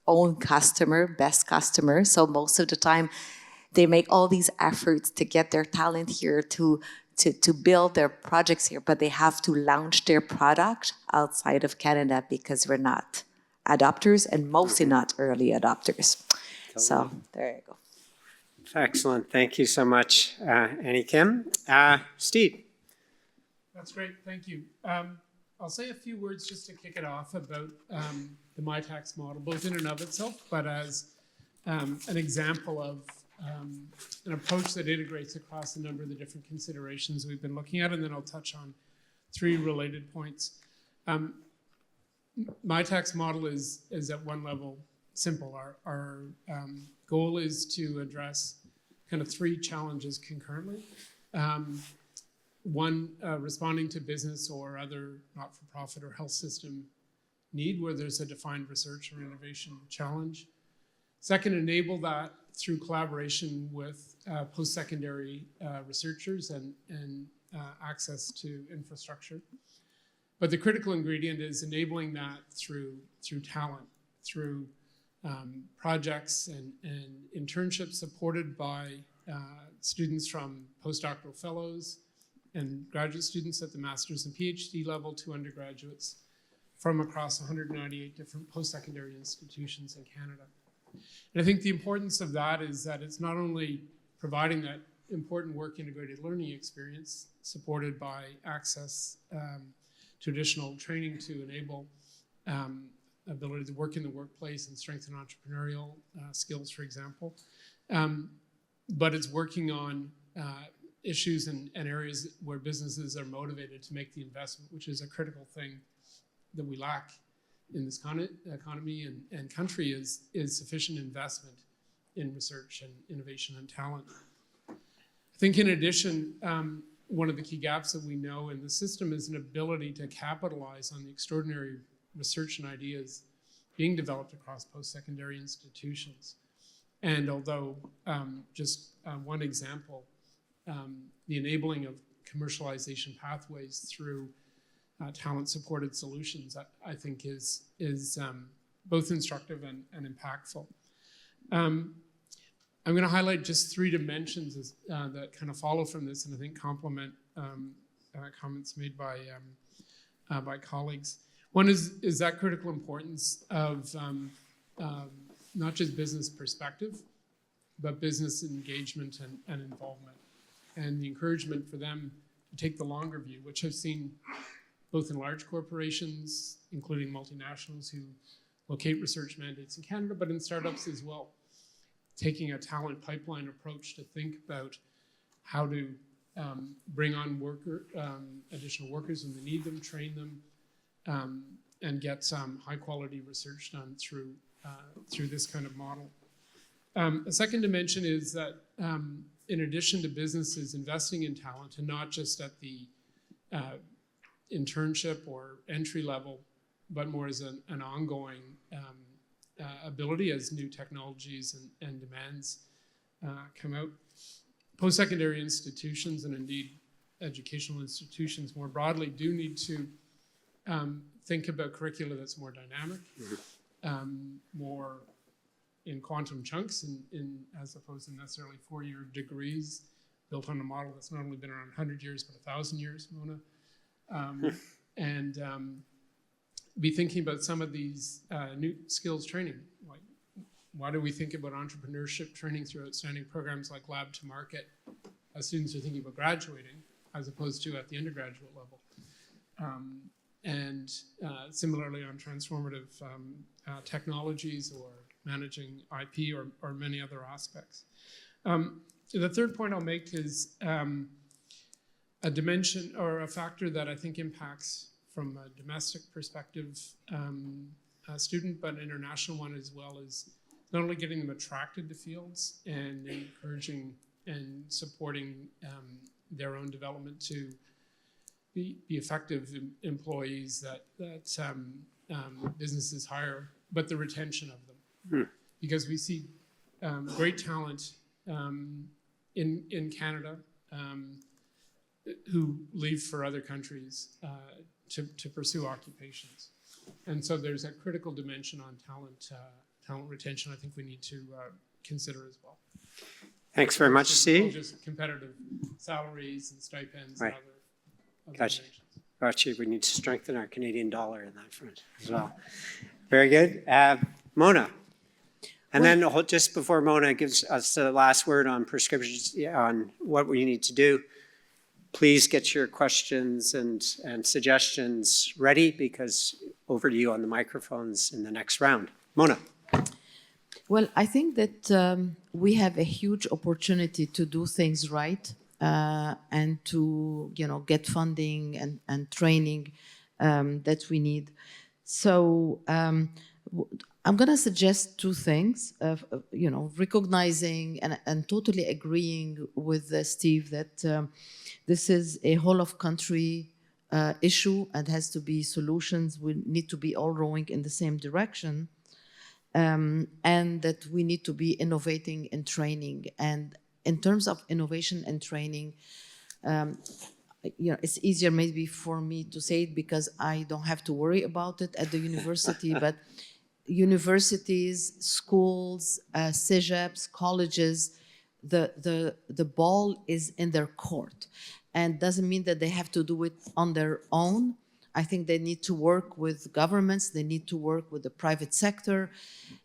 own customer, best customer? So most of the time, they make all these efforts to get their talent here, to build their projects here, but they have to launch their product outside of Canada because we're not adopters, and mostly not early adopters. So there you go.
Excellent. Thank you so much, Annie Kim. Steve.
That's great. Thank you. I'll say a few words just to kick it off about the MyTax model, both in and of itself, but as an example of an approach that integrates across a number of the different considerations we've been looking at, and then I'll touch on 3 related points. MyTax model is at one level simple. Our goal is to address kind of 3 challenges concurrently. One, responding to business or other not-for-profit or health system need where there's a defined research or innovation challenge. Second, enable that through collaboration with post-secondary researchers and access to infrastructure. But the critical ingredient is enabling that through talent, through projects and internships supported by students from postdoctoral fellows and graduate students at the master's and PhD level to undergraduates from across 198 different post-secondary institutions in Canada. And I think the importance of that is that it's not only providing that important work integrated learning experience supported by access to additional training to enable ability to work in the workplace and strengthen entrepreneurial skills, for example. But it's working on issues and areas where businesses are motivated to make the investment, which is a critical thing that we lack in this economy and country is sufficient investment in research and innovation and talent. I think in addition, one of the key gaps that we know in the system is an ability to capitalize on the extraordinary research and ideas being developed across post-secondary institutions. And although, just one example, the enabling of commercialization pathways through talent-supported solutions, I think is both instructive and impactful. I'm going to highlight just 3 dimensions that kind of follow from this, and I think complement comments made by colleagues. One is that critical importance of not just business perspective, but business engagement and involvement, and the encouragement for them to take the longer view, which I've seen both in large corporations, including multinationals who locate research mandates in Canada, but in startups as well, taking a talent pipeline approach to think about how to bring on additional workers when they need them, train them, and get some high quality research done through this kind of model. A second dimension is that in addition to businesses investing in talent, and not just at the internship or entry level, but more as an ongoing ability as new technologies and demands come out. Post-secondary institutions, and indeed educational institutions more broadly, do need to think about curricula that's more dynamic, more in quantum chunks, as opposed to necessarily 4-year degrees built on a model that's not only been around 100 years, but 1,000 years, Mona. And be thinking about some of these new skills training. Like, why do we think about entrepreneurship training through outstanding programs like Lab to Market as students are thinking about graduating, as opposed to at the undergraduate level? And similarly on transformative technologies or managing IP or many other aspects. The third point I'll make is a dimension or a factor that I think impacts from a domestic perspective a student, but an international one as well, is not only getting them attracted to fields and encouraging and supporting their own development to be effective employees that businesses hire, but the retention of them. Because we see great talent in Canada who leave for other countries to pursue occupations. And so there's a critical dimension on talent retention I think we need to consider as well.
Thanks very much, C.
Just competitive salaries and stipends
Right.
and other
Gotcha.
dimensions.
Gotcha. We need to strengthen our Canadian dollar in that front as well. Very good. Mona. And then just before Mona gives us the last word on prescriptions, on what we need to do, please get your questions and suggestions ready, because over to you on the microphones in the next round. Mona.
Well, I think that we have a huge opportunity to do things right and to, get funding and training that we need. So I'm going to suggest 2 things, recognizing and totally agreeing with Steve that this is a whole of country issue and has to be solutions. We need to be all rowing in the same direction. And that we need to be innovating in training. And in terms of innovation and training, it's easier maybe for me to say it because I don't have to worry about it at the university, but universities, schools, CEGEPs, colleges, the ball is in their court. And doesn't mean that they have to do it on their own. I think they need to work with governments, they need to work with the private sector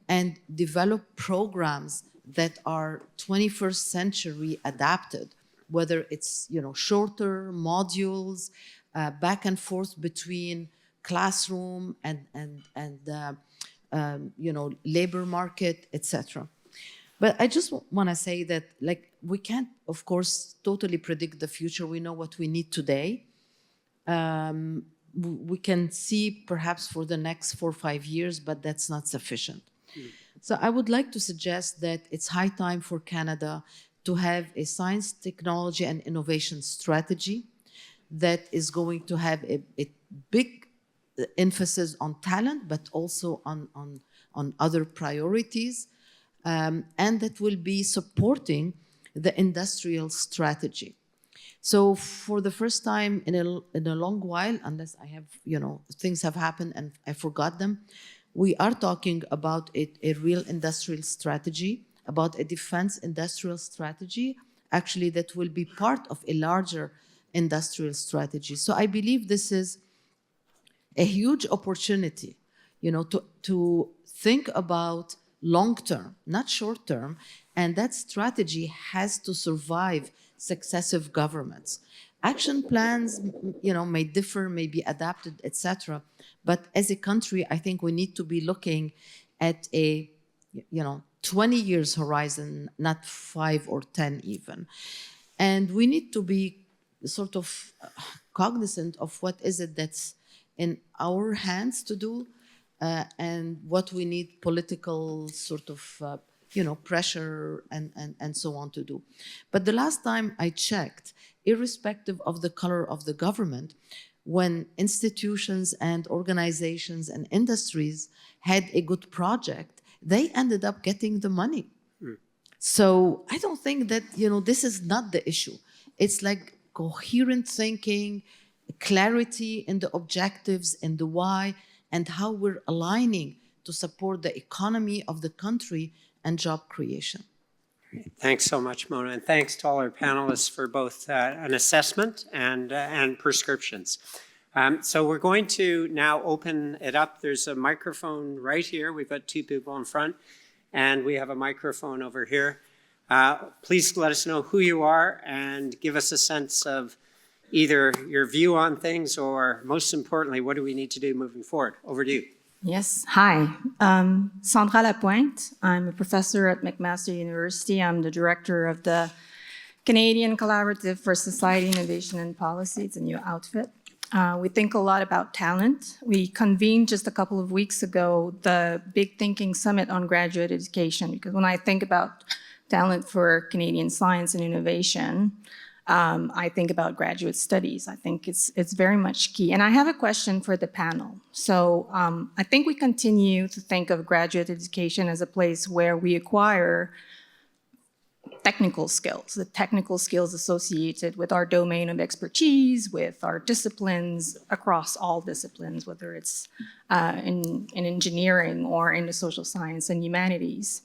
and develop programs that are 21st century adapted, whether it's shorter modules, back and forth between classroom and labor market, etc. But I just want to say that, we can't, of course, totally predict the future. We know what we need today. We can see perhaps for the next 4 or 5 years, but that's not sufficient. So I would like to suggest that it's high time for Canada to have a science, technology, and innovation strategy that is going to have a big emphasis on talent, but also on other priorities, and that will be supporting the industrial strategy. So for the first time in a long while, unless I have, things have happened and I forgot them, we are talking about a real industrial strategy, about a defense industrial strategy, actually that will be part of a larger industrial strategy. So I believe this is a huge opportunity, to think about long term, not short term, and that strategy has to survive successive governments. Action plans, may differ, may be adapted, etc. But as a country, I think we need to be looking at a, 20 years horizon, not 5 or 10 even. And we need to be sort of cognizant of what is it that's in our hands to do, and what we need political sort of, pressure and so on to do. But the last time I checked, irrespective of the color of the government, when institutions and organizations and industries had a good project, they ended up getting the money. So I don't think that, this is not the issue. It's like coherent thinking, clarity in the objectives and the why, and how we're aligning to support the economy of the country and job creation.
Thanks so much, Mona, and thanks to all our panelists for both an assessment and prescriptions. So we're going to now open it up. There's a microphone right here. We've got 2 people in front, and we have a microphone over here. Please let us know who you are and give us a sense of either your view on things or, most importantly, what do we need to do moving forward? Over to you.
Yes, hi. Sandra Lapointe. I'm a professor at McMaster University. I'm the director of the Canadian Collaborative for Society, Innovation and Policy. It's a new outfit. We think a lot about talent. We convened just a couple of weeks ago the Big Thinking Summit on Graduate Education, because when I think about talent for Canadian science and innovation, I think about graduate studies. I think it's very much key. And I have a question for the panel. So I think we continue to think of graduate education as a place where we acquire technical skills, the technical skills associated with our domain of expertise, with our disciplines across all disciplines, whether it's in engineering or in the social science and humanities.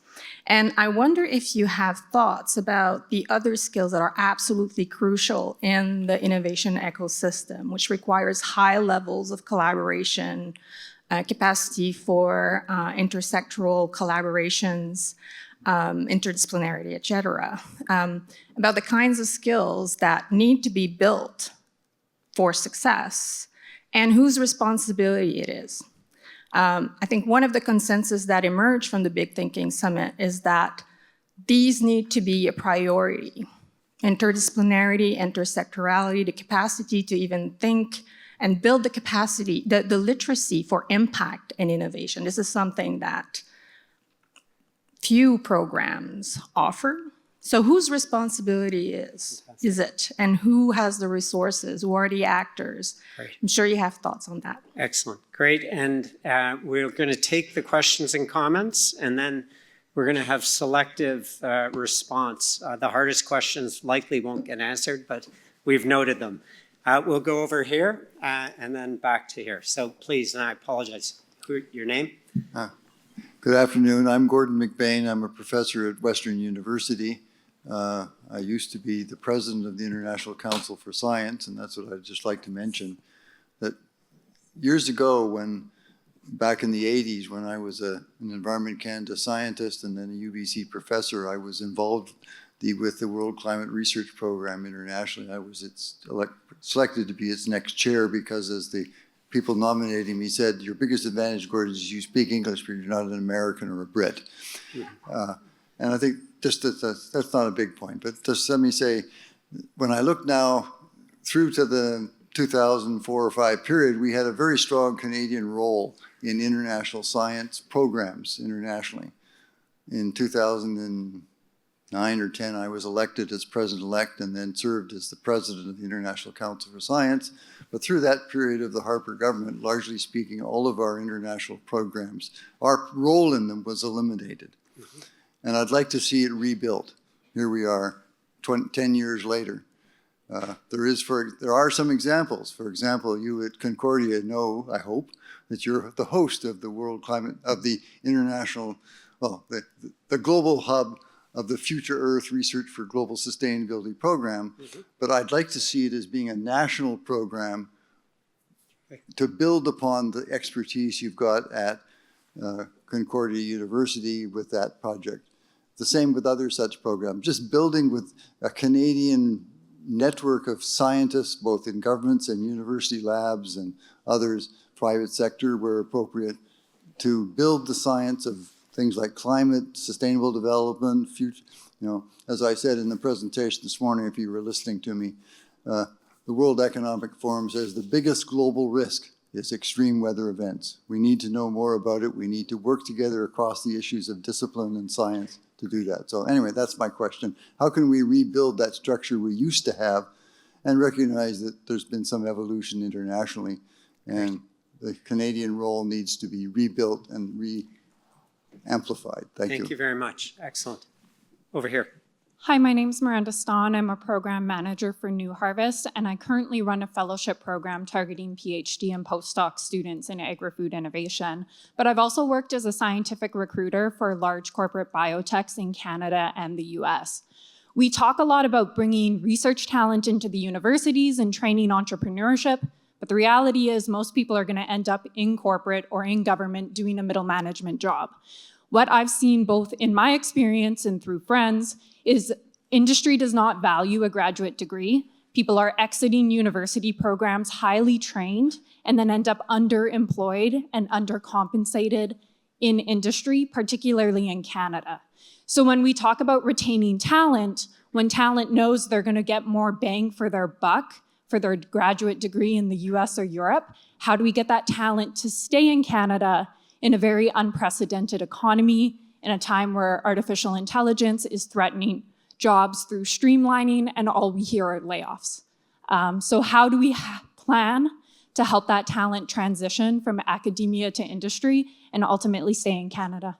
And I wonder if you have thoughts about the other skills that are absolutely crucial in the innovation ecosystem, which requires high levels of collaboration, capacity for intersectoral collaborations, interdisciplinarity, et cetera, about the kinds of skills that need to be built for success and whose responsibility it is. I think one of the consensus that emerged from the Big Thinking Summit is that these need to be a priority. Interdisciplinarity, intersectorality, the capacity to even think and build the capacity, the literacy for impact and innovation. This is something that few programs offer. So whose responsibility is it? And who has the resources? Who are the actors?
Great.
I'm sure you have thoughts on that.
Excellent. Great. And we're going to take the questions and comments, and then we're going to have selective response. The hardest questions likely won't get answered, but we've noted them. We'll go over here and then back to here. So please, and I apologize, your name?
Good afternoon. I'm Gordon McBain. I'm a professor at Western University. I used to be the president of the International Council for Science, and that's what I'd just like to mention. That years ago, back in the 80s, when I was an Environment Canada scientist and then a UBC professor, I was involved with the World Climate Research Program internationally. I was selected to be its next chair because, as the people nominating me said, your biggest advantage, Gordon, is you speak English, but you're not an American or a Brit. And I think just that's not a big point, but just let me say, when I look now through to the 2004 or 5 period, we had a very strong Canadian role in international science programs internationally. In 2009 or 10, I was elected as president-elect and then served as the president of the International Council for Science. But through that period of the Harper government, largely speaking, all of our international programs, our role in them was eliminated. Mm-hmm. And I'd like to see it rebuilt. Here we are, 10 years later. There are some examples. For example, you at Concordia know, I hope, that you're the host of the World Climate, of the international, well, the global hub of the Future Earth Research for Global Sustainability Program. Mm-hmm. But I'd like to see it as being a national program to build upon the expertise you've got at Concordia University with that project. The same with other such programs, just building with a Canadian network of scientists, both in governments and university labs and others, private sector where appropriate, to build the science of things like climate, sustainable development, future, as I said in the presentation this morning, if you were listening to me, the World Economic Forum says the biggest global risk is extreme weather events. We need to know more about it. We need to work together across the issues of discipline and science to do that. So anyway, that's my question. How can we rebuild that structure we used to have and recognize that there's been some evolution internationally and the Canadian role needs to be rebuilt and amplified. Thank you
very much. Excellent. Over here.
Hi, my name is Miranda Stahn. I'm a program manager for New Harvest, and I currently run a fellowship program targeting PhD and postdoc students in agri-food innovation. But I've also worked as a scientific recruiter for large corporate biotechs in Canada and the US. We talk a lot about bringing research talent into the universities and training entrepreneurship, but the reality is most people are going to end up in corporate or in government doing a middle management job. What I've seen both in my experience and through friends is industry does not value a graduate degree. People are exiting university programs highly trained and then end up underemployed and undercompensated in industry, particularly in Canada. So when we talk about retaining talent, when talent knows they're going to get more bang for their buck for their graduate degree in the US or Europe, how do we get that talent to stay in Canada in a very unprecedented economy, in a time where artificial intelligence is threatening jobs through streamlining, and all we hear are layoffs. So how do we plan to help that talent transition from academia to industry and ultimately stay in Canada?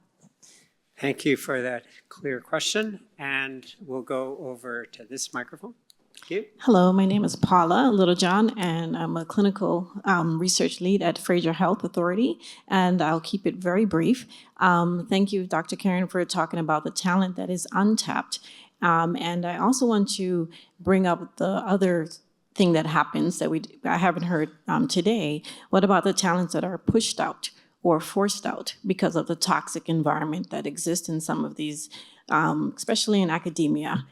Thank you for that clear question. And we'll go over to this microphone. Thank you.
Hello, my name is Paula Littlejohn, and I'm a clinical research lead at Fraser Health Authority, and I'll keep it very brief. Thank you, Dr. Karen, for talking about the talent that is untapped. And I also want to bring up the other thing that happens that I haven't heard today. What about the talents that are pushed out or forced out because of the toxic environment that exists in some of these, especially in academia?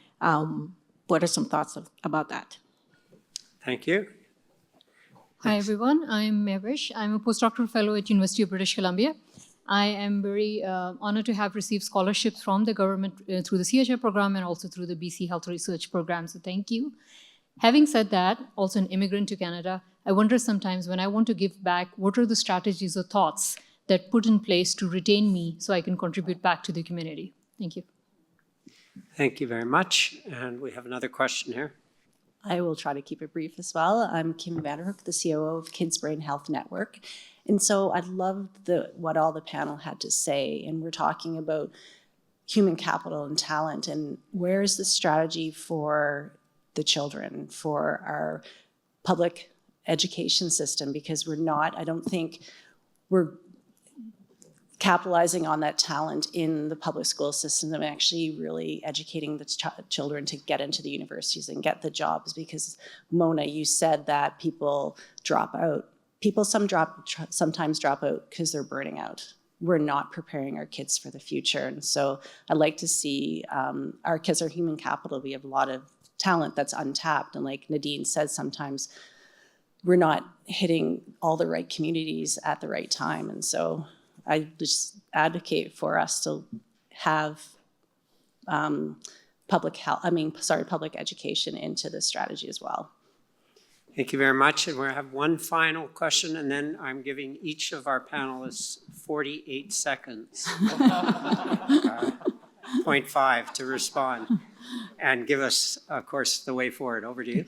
What are some thoughts about that?
Thank you.
Hi, everyone. I'm Mevish. I'm a postdoctoral fellow at University of British Columbia. I am very honored to have received scholarships from the government through the CHI program and also through the BC Health Research Program, so thank you. Having said that, also an immigrant to Canada, I wonder sometimes when I want to give back, what are the strategies or thoughts that put in place to retain me so I can contribute back to the community? Thank you.
Thank you very much. And we have another question here.
I will try to keep it brief as well. I'm Kim Vanderhoek, the COO of Kids Brain Health Network. And so I loved what all the panel had to say. And we're talking about human capital and talent. And where is the strategy for the children, for our public education system, because I don't think we're capitalizing on that talent in the public school system and actually really educating the children to get into the universities and get the jobs. Because Mona, you said that people drop out. People sometimes drop out because they're burning out. We're not preparing our kids for the future. And so I'd like to see our kids are human capital. We have a lot of talent that's untapped. And like Nadine said, sometimes we're not hitting all the right communities at the right time. And so I just advocate for us to have public education into this strategy as well.
Thank you very much. And we'll have one final question, and then I'm giving each of our panelists 48 seconds, 0.5 to respond, and give us, of course, the way forward. Over to you.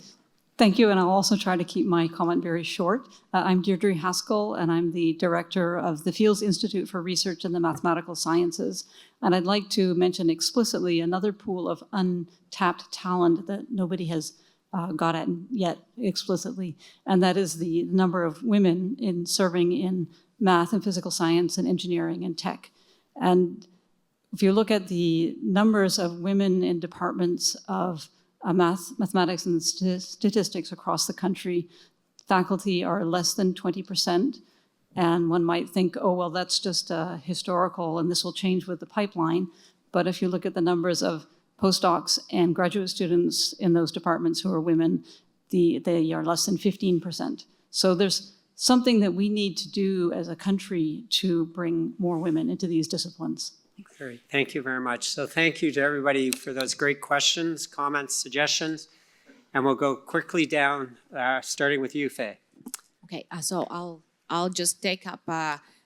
Thank you, and I'll also try to keep my comment very short. I'm Deirdre Haskell, and I'm the director of the Fields Institute for Research in the Mathematical Sciences. And I'd like to mention explicitly another pool of untapped talent that nobody has got at yet explicitly, and that is the number of women in serving in math and physical science and engineering and tech. And if you look at the numbers of women in departments of mathematics and statistics across the country, faculty are less than 20%. And one might think, oh, well, that's just historical and this will change with the pipeline. But if you look at the numbers of postdocs and graduate students in those departments who are women, they are less than 15%. So there's something that we need to do as a country to bring more women into these disciplines.
Great. Thank you very much. So thank you to everybody for those great questions, comments, suggestions. And we'll go quickly down, starting with you, Faye.
Okay, so I'll just take up,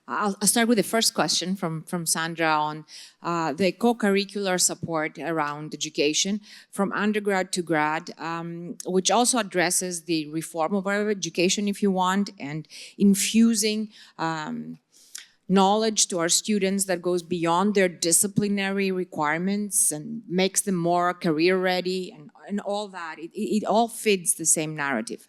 I'll start with the first question from Sandra on the co-curricular support around education from undergrad to grad, which also addresses the reform of our education, if you want, and infusing knowledge to our students that goes beyond their disciplinary requirements and makes them more career ready and all that. It all fits the same narrative.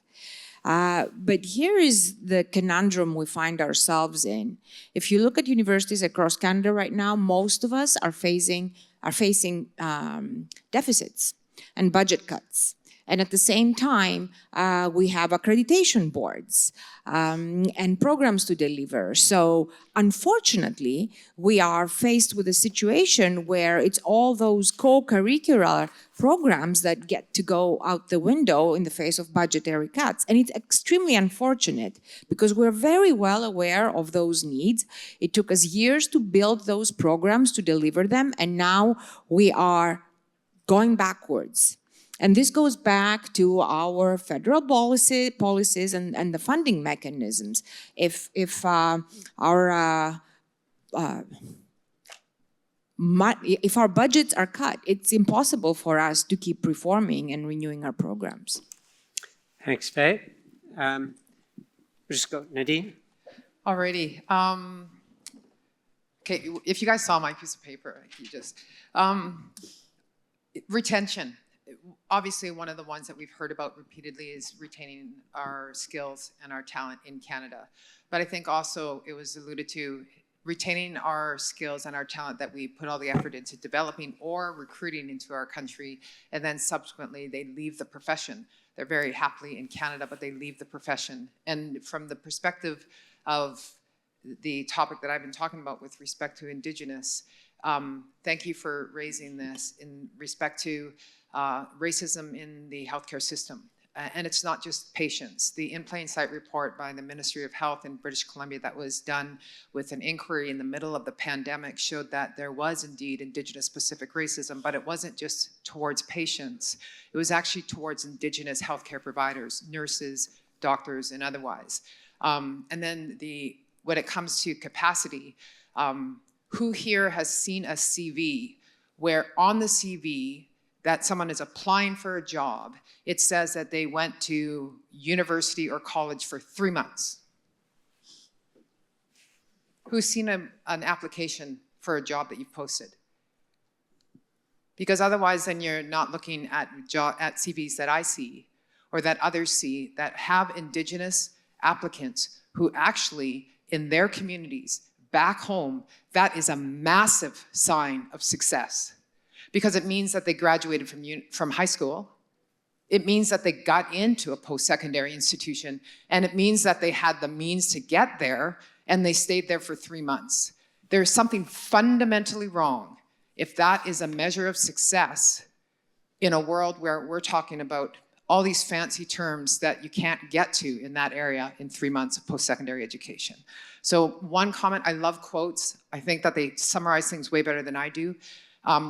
But here is the conundrum we find ourselves in. If you look at universities across Canada right now, most of us are facing deficits and budget cuts. And at the same time, we have accreditation boards and programs to deliver. So unfortunately, we are faced with a situation where it's all those co-curricular programs that get to go out the window in the face of budgetary cuts. And it's extremely unfortunate because we're very well aware of those needs. It took us years to build those programs, to deliver them, and now we are going backwards. And this goes back to our federal policies and the funding mechanisms. If our budgets are cut, it's impossible for us to keep reforming and renewing our programs.
Thanks, Faye. We'll just go, Nadine.
Alrighty. Okay, if you guys saw my piece of paper, you just retention. Obviously, one of the ones that we've heard about repeatedly is retaining our skills and our talent in Canada. But I think also it was alluded to retaining our skills and our talent that we put all the effort into developing or recruiting into our country, and then subsequently they leave the profession. They're very happily in Canada, but they leave the profession. And from the perspective of the topic that I've been talking about with respect to Indigenous, thank you for raising this in respect to racism in the healthcare system. And it's not just patients. The In Plain Sight report by the Ministry of Health in British Columbia that was done with an inquiry in the middle of the pandemic showed that there was indeed Indigenous specific racism, but it wasn't just towards patients. It was actually towards Indigenous healthcare providers, nurses, doctors, and otherwise. And then when it comes to capacity, who here has seen a CV where on the CV that someone is applying for a job, it says that they went to university or college for 3 months? Who's seen an application for a job that you've posted? Because otherwise then you're not looking at CVs that I see, or that others see that have Indigenous applicants who actually, in their communities, back home, that is a massive sign of success because it means that they graduated from high school. It means that they got into a post-secondary institution, and it means that they had the means to get there, and they stayed there for 3 months. There's something fundamentally wrong if that is a measure of success in a world where we're talking about all these fancy terms that you can't get to in that area in 3 months of post-secondary education. So one comment, I love quotes. I think that they summarize things way better than I do.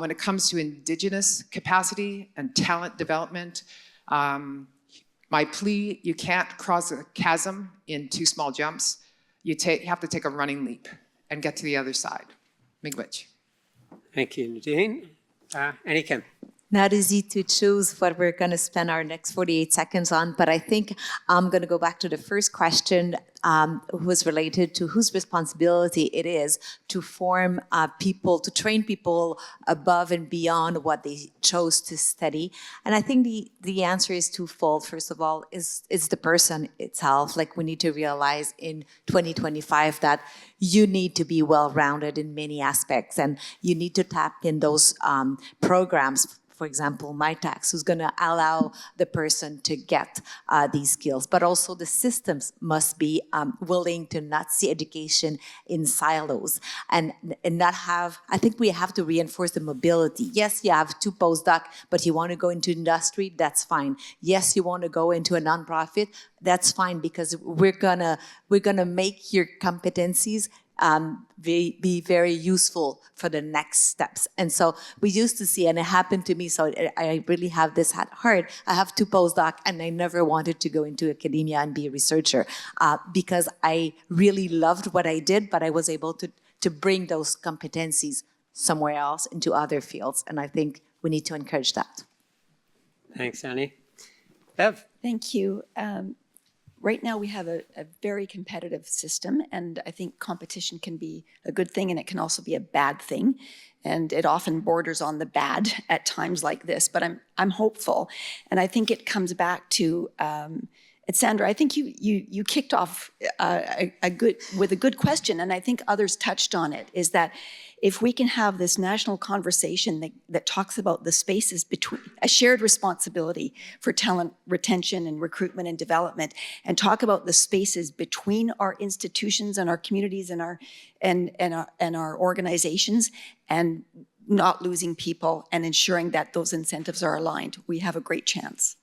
When it comes to Indigenous capacity and talent development, my plea, you can't cross a chasm in 2 small jumps. You have to take a running leap and get to the other side. Miigwech.
Thank you, Nadine. Anikim.
Not easy to choose what we're going to spend our next 48 seconds on, but I think I'm going to go back to the first question, was related to whose responsibility it is to form people, to train people above and beyond what they chose to study. And I think the answer is twofold. First of all, is the person itself. Like, we need to realize in 2025 that you need to be well-rounded in many aspects, and you need to tap in those programs. For example, MyTax, who's going to allow the person to get these skills. But also the systems must be willing to not see education in silos and not have, I think we have to reinforce the mobility. Yes, you have 2 postdoc, but you want to go into industry, that's fine. Yes, you want to go into a nonprofit, that's fine, because we're gonna make your competencies be very useful for the next steps. And so we used to see, and it happened to me, so I really have this at heart. I have 2 postdoc, and I never wanted to go into academia and be a researcher because I really loved what I did, but I was able to bring those competencies somewhere else into other fields. And I think we need to encourage that.
Thanks, Annie. Bev.
Thank you. Right now, we have a very competitive system, and I think competition can be a good thing, and it can also be a bad thing. And it often borders on the bad at times like this, but I'm hopeful. And I think it comes back to, Sandra, I think you kicked off with a good question, and I think others touched on it, is that if we can have this national conversation that talks about the spaces between a shared responsibility for talent retention and recruitment and development, and talk about the spaces between our institutions and our communities and our organizations, and not losing people and ensuring that those incentives are aligned, we have a great chance.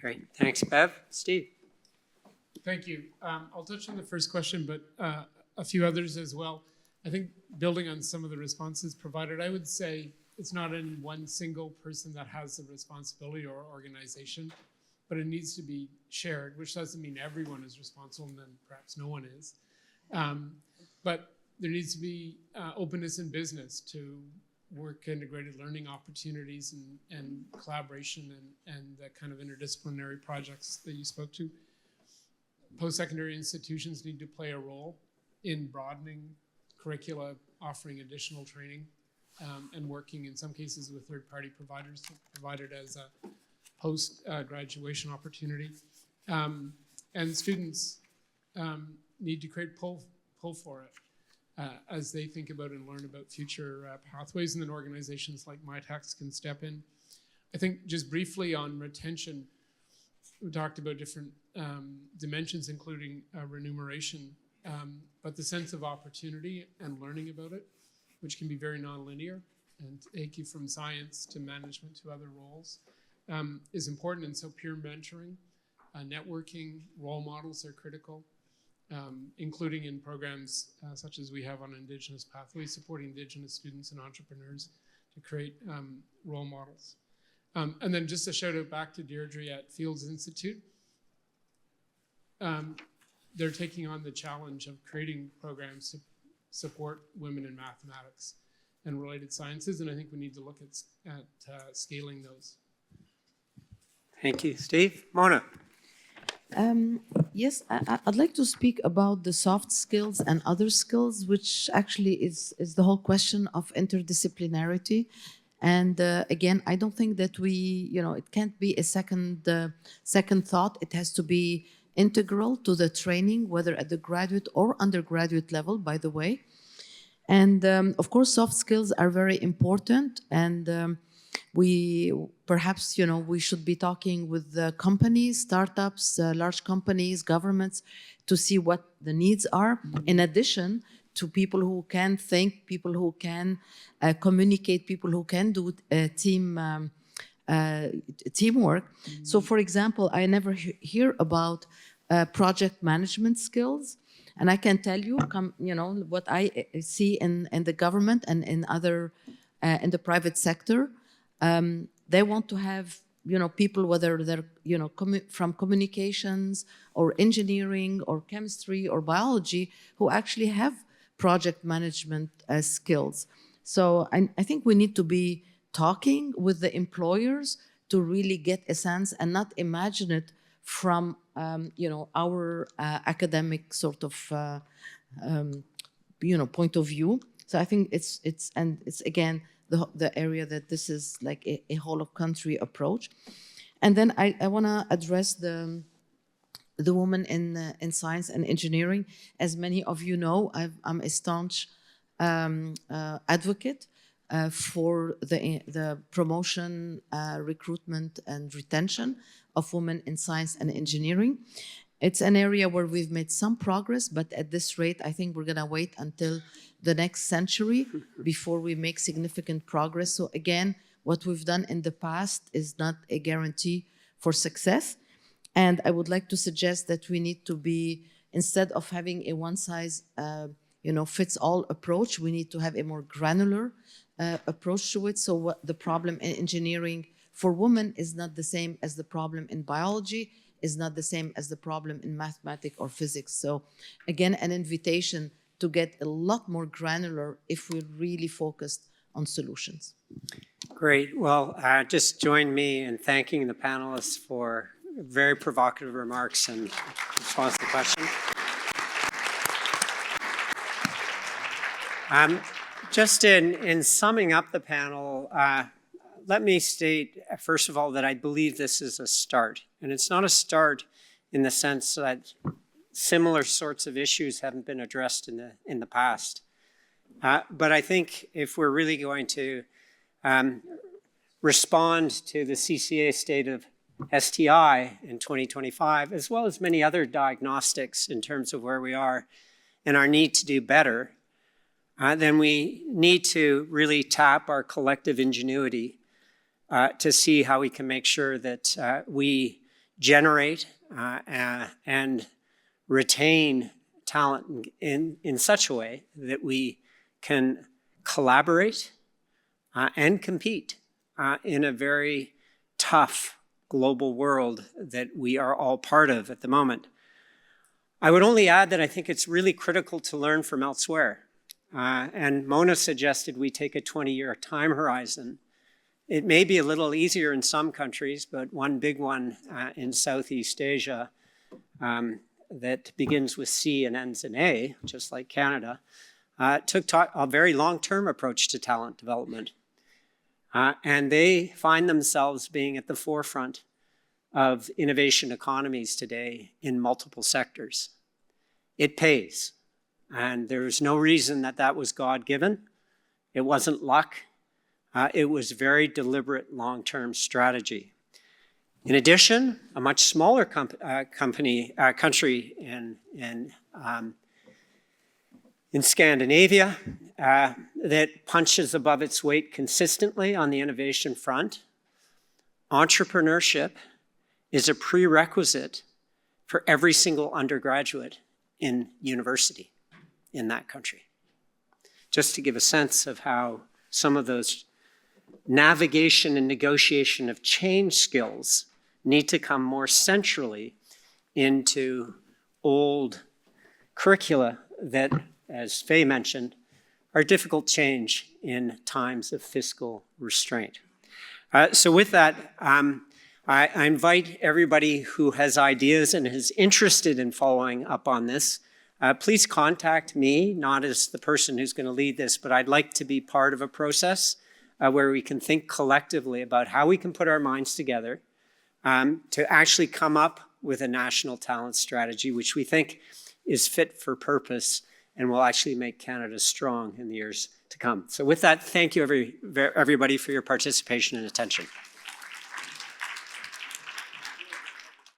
Great. Thanks, Bev. Steve.
Thank you. I'll touch on the first question, but a few others as well. I think building on some of the responses provided, I would say it's not any one single person that has the responsibility or organization, but it needs to be shared, which doesn't mean everyone is responsible, and then perhaps no one is. But there needs to be openness in business to work integrated learning opportunities and collaboration and that kind of interdisciplinary projects that you spoke to. Post-secondary institutions need to play a role in broadening curricula, offering additional training, and working in some cases with third-party providers to provide it as a post-graduation opportunity. And students need to create pull for it as they think about and learn about future pathways, and then organizations like MyTax can step in. I think just briefly on retention, we talked about different dimensions, including remuneration, but the sense of opportunity and learning about it, which can be very nonlinear and take you from science to management to other roles, is important. And so peer mentoring, networking, role models are critical, including in programs such as we have on Indigenous Pathways, supporting Indigenous students and entrepreneurs to create role models. And then just a shout out back to Deirdre at Fields Institute. They're taking on the challenge of creating programs to support women in mathematics and related sciences, and I think we need to look at scaling those.
Thank you, Steve. Mona.
Yes, I'd like to speak about the soft skills and other skills, which actually is the whole question of interdisciplinarity. And again, I don't think that it can't be a second thought. It has to be integral to the training, whether at the graduate or undergraduate level, by the way. And of course, soft skills are very important. And we perhaps, we should be talking with the companies, startups, large companies, governments, to see what the needs are, in addition to people who can think, people who can communicate, people who can do teamwork. So, for example, I never hear about project management skills. And I can tell you, what I see in the government and in in the private sector. They want to have, people, whether they're, from communications or engineering or chemistry or biology, who actually have project management skills. So I think we need to be talking with the employers to really get a sense and not imagine it from, our academic sort of, point of view. So I think it's again, the area that this is like a whole of country approach. And then I want to address the woman in science and engineering. As many of you know, I'm a staunch advocate for the promotion, recruitment, and retention of women in science and engineering. It's an area where we've made some progress, but at this rate, I think we're going to wait until the next century before we make significant progress. So again, what we've done in the past is not a guarantee for success. And I would like to suggest that we need to be, instead of having a one-size-fits-all approach, we need to have a more granular approach to it. So what the problem in engineering for women is not the same as the problem in biology, is not the same as the problem in mathematics or physics. So again, an invitation to get a lot more granular if we're really focused on solutions.
Great. Well, just join me in thanking the panelists for very provocative remarks and response to the question. Just in summing up the panel, let me state, first of all, that I believe this is a start. And it's not a start in the sense that similar sorts of issues haven't been addressed in the past. But I think if we're really going to respond to the CCA state of STI in 2025, as well as many other diagnostics in terms of where we are and our need to do better, then we need to really tap our collective ingenuity to see how we can make sure that we generate and retain talent in such a way that we can collaborate and compete in a very tough global world that we are all part of at the moment. I would only add that I think it's really critical to learn from elsewhere. And Mona suggested we take a 20-year time horizon. It may be a little easier in some countries, but one big one in Southeast Asia that begins with C and ends in A, just like Canada, took a very long-term approach to talent development. And they find themselves being at the forefront of innovation economies today in multiple sectors. It pays. And there's no reason that was God-given. It wasn't luck. It was very deliberate long-term strategy. In addition, a much smaller country in Scandinavia that punches above its weight consistently on the innovation front, entrepreneurship is a prerequisite for every single undergraduate in university in that country. Just to give a sense of how some of those navigation and negotiation of change skills need to come more centrally into old curricula that, as Faye mentioned, are difficult change in times of fiscal restraint. So with that, I invite everybody who has ideas and is interested in following up on this, please contact me, not as the person who's going to lead this, but I'd like to be part of a process where we can think collectively about how we can put our minds together to actually come up with a national talent strategy, which we think is fit for purpose and will actually make Canada strong in the years to come. So with that, thank you everybody for your participation and attention.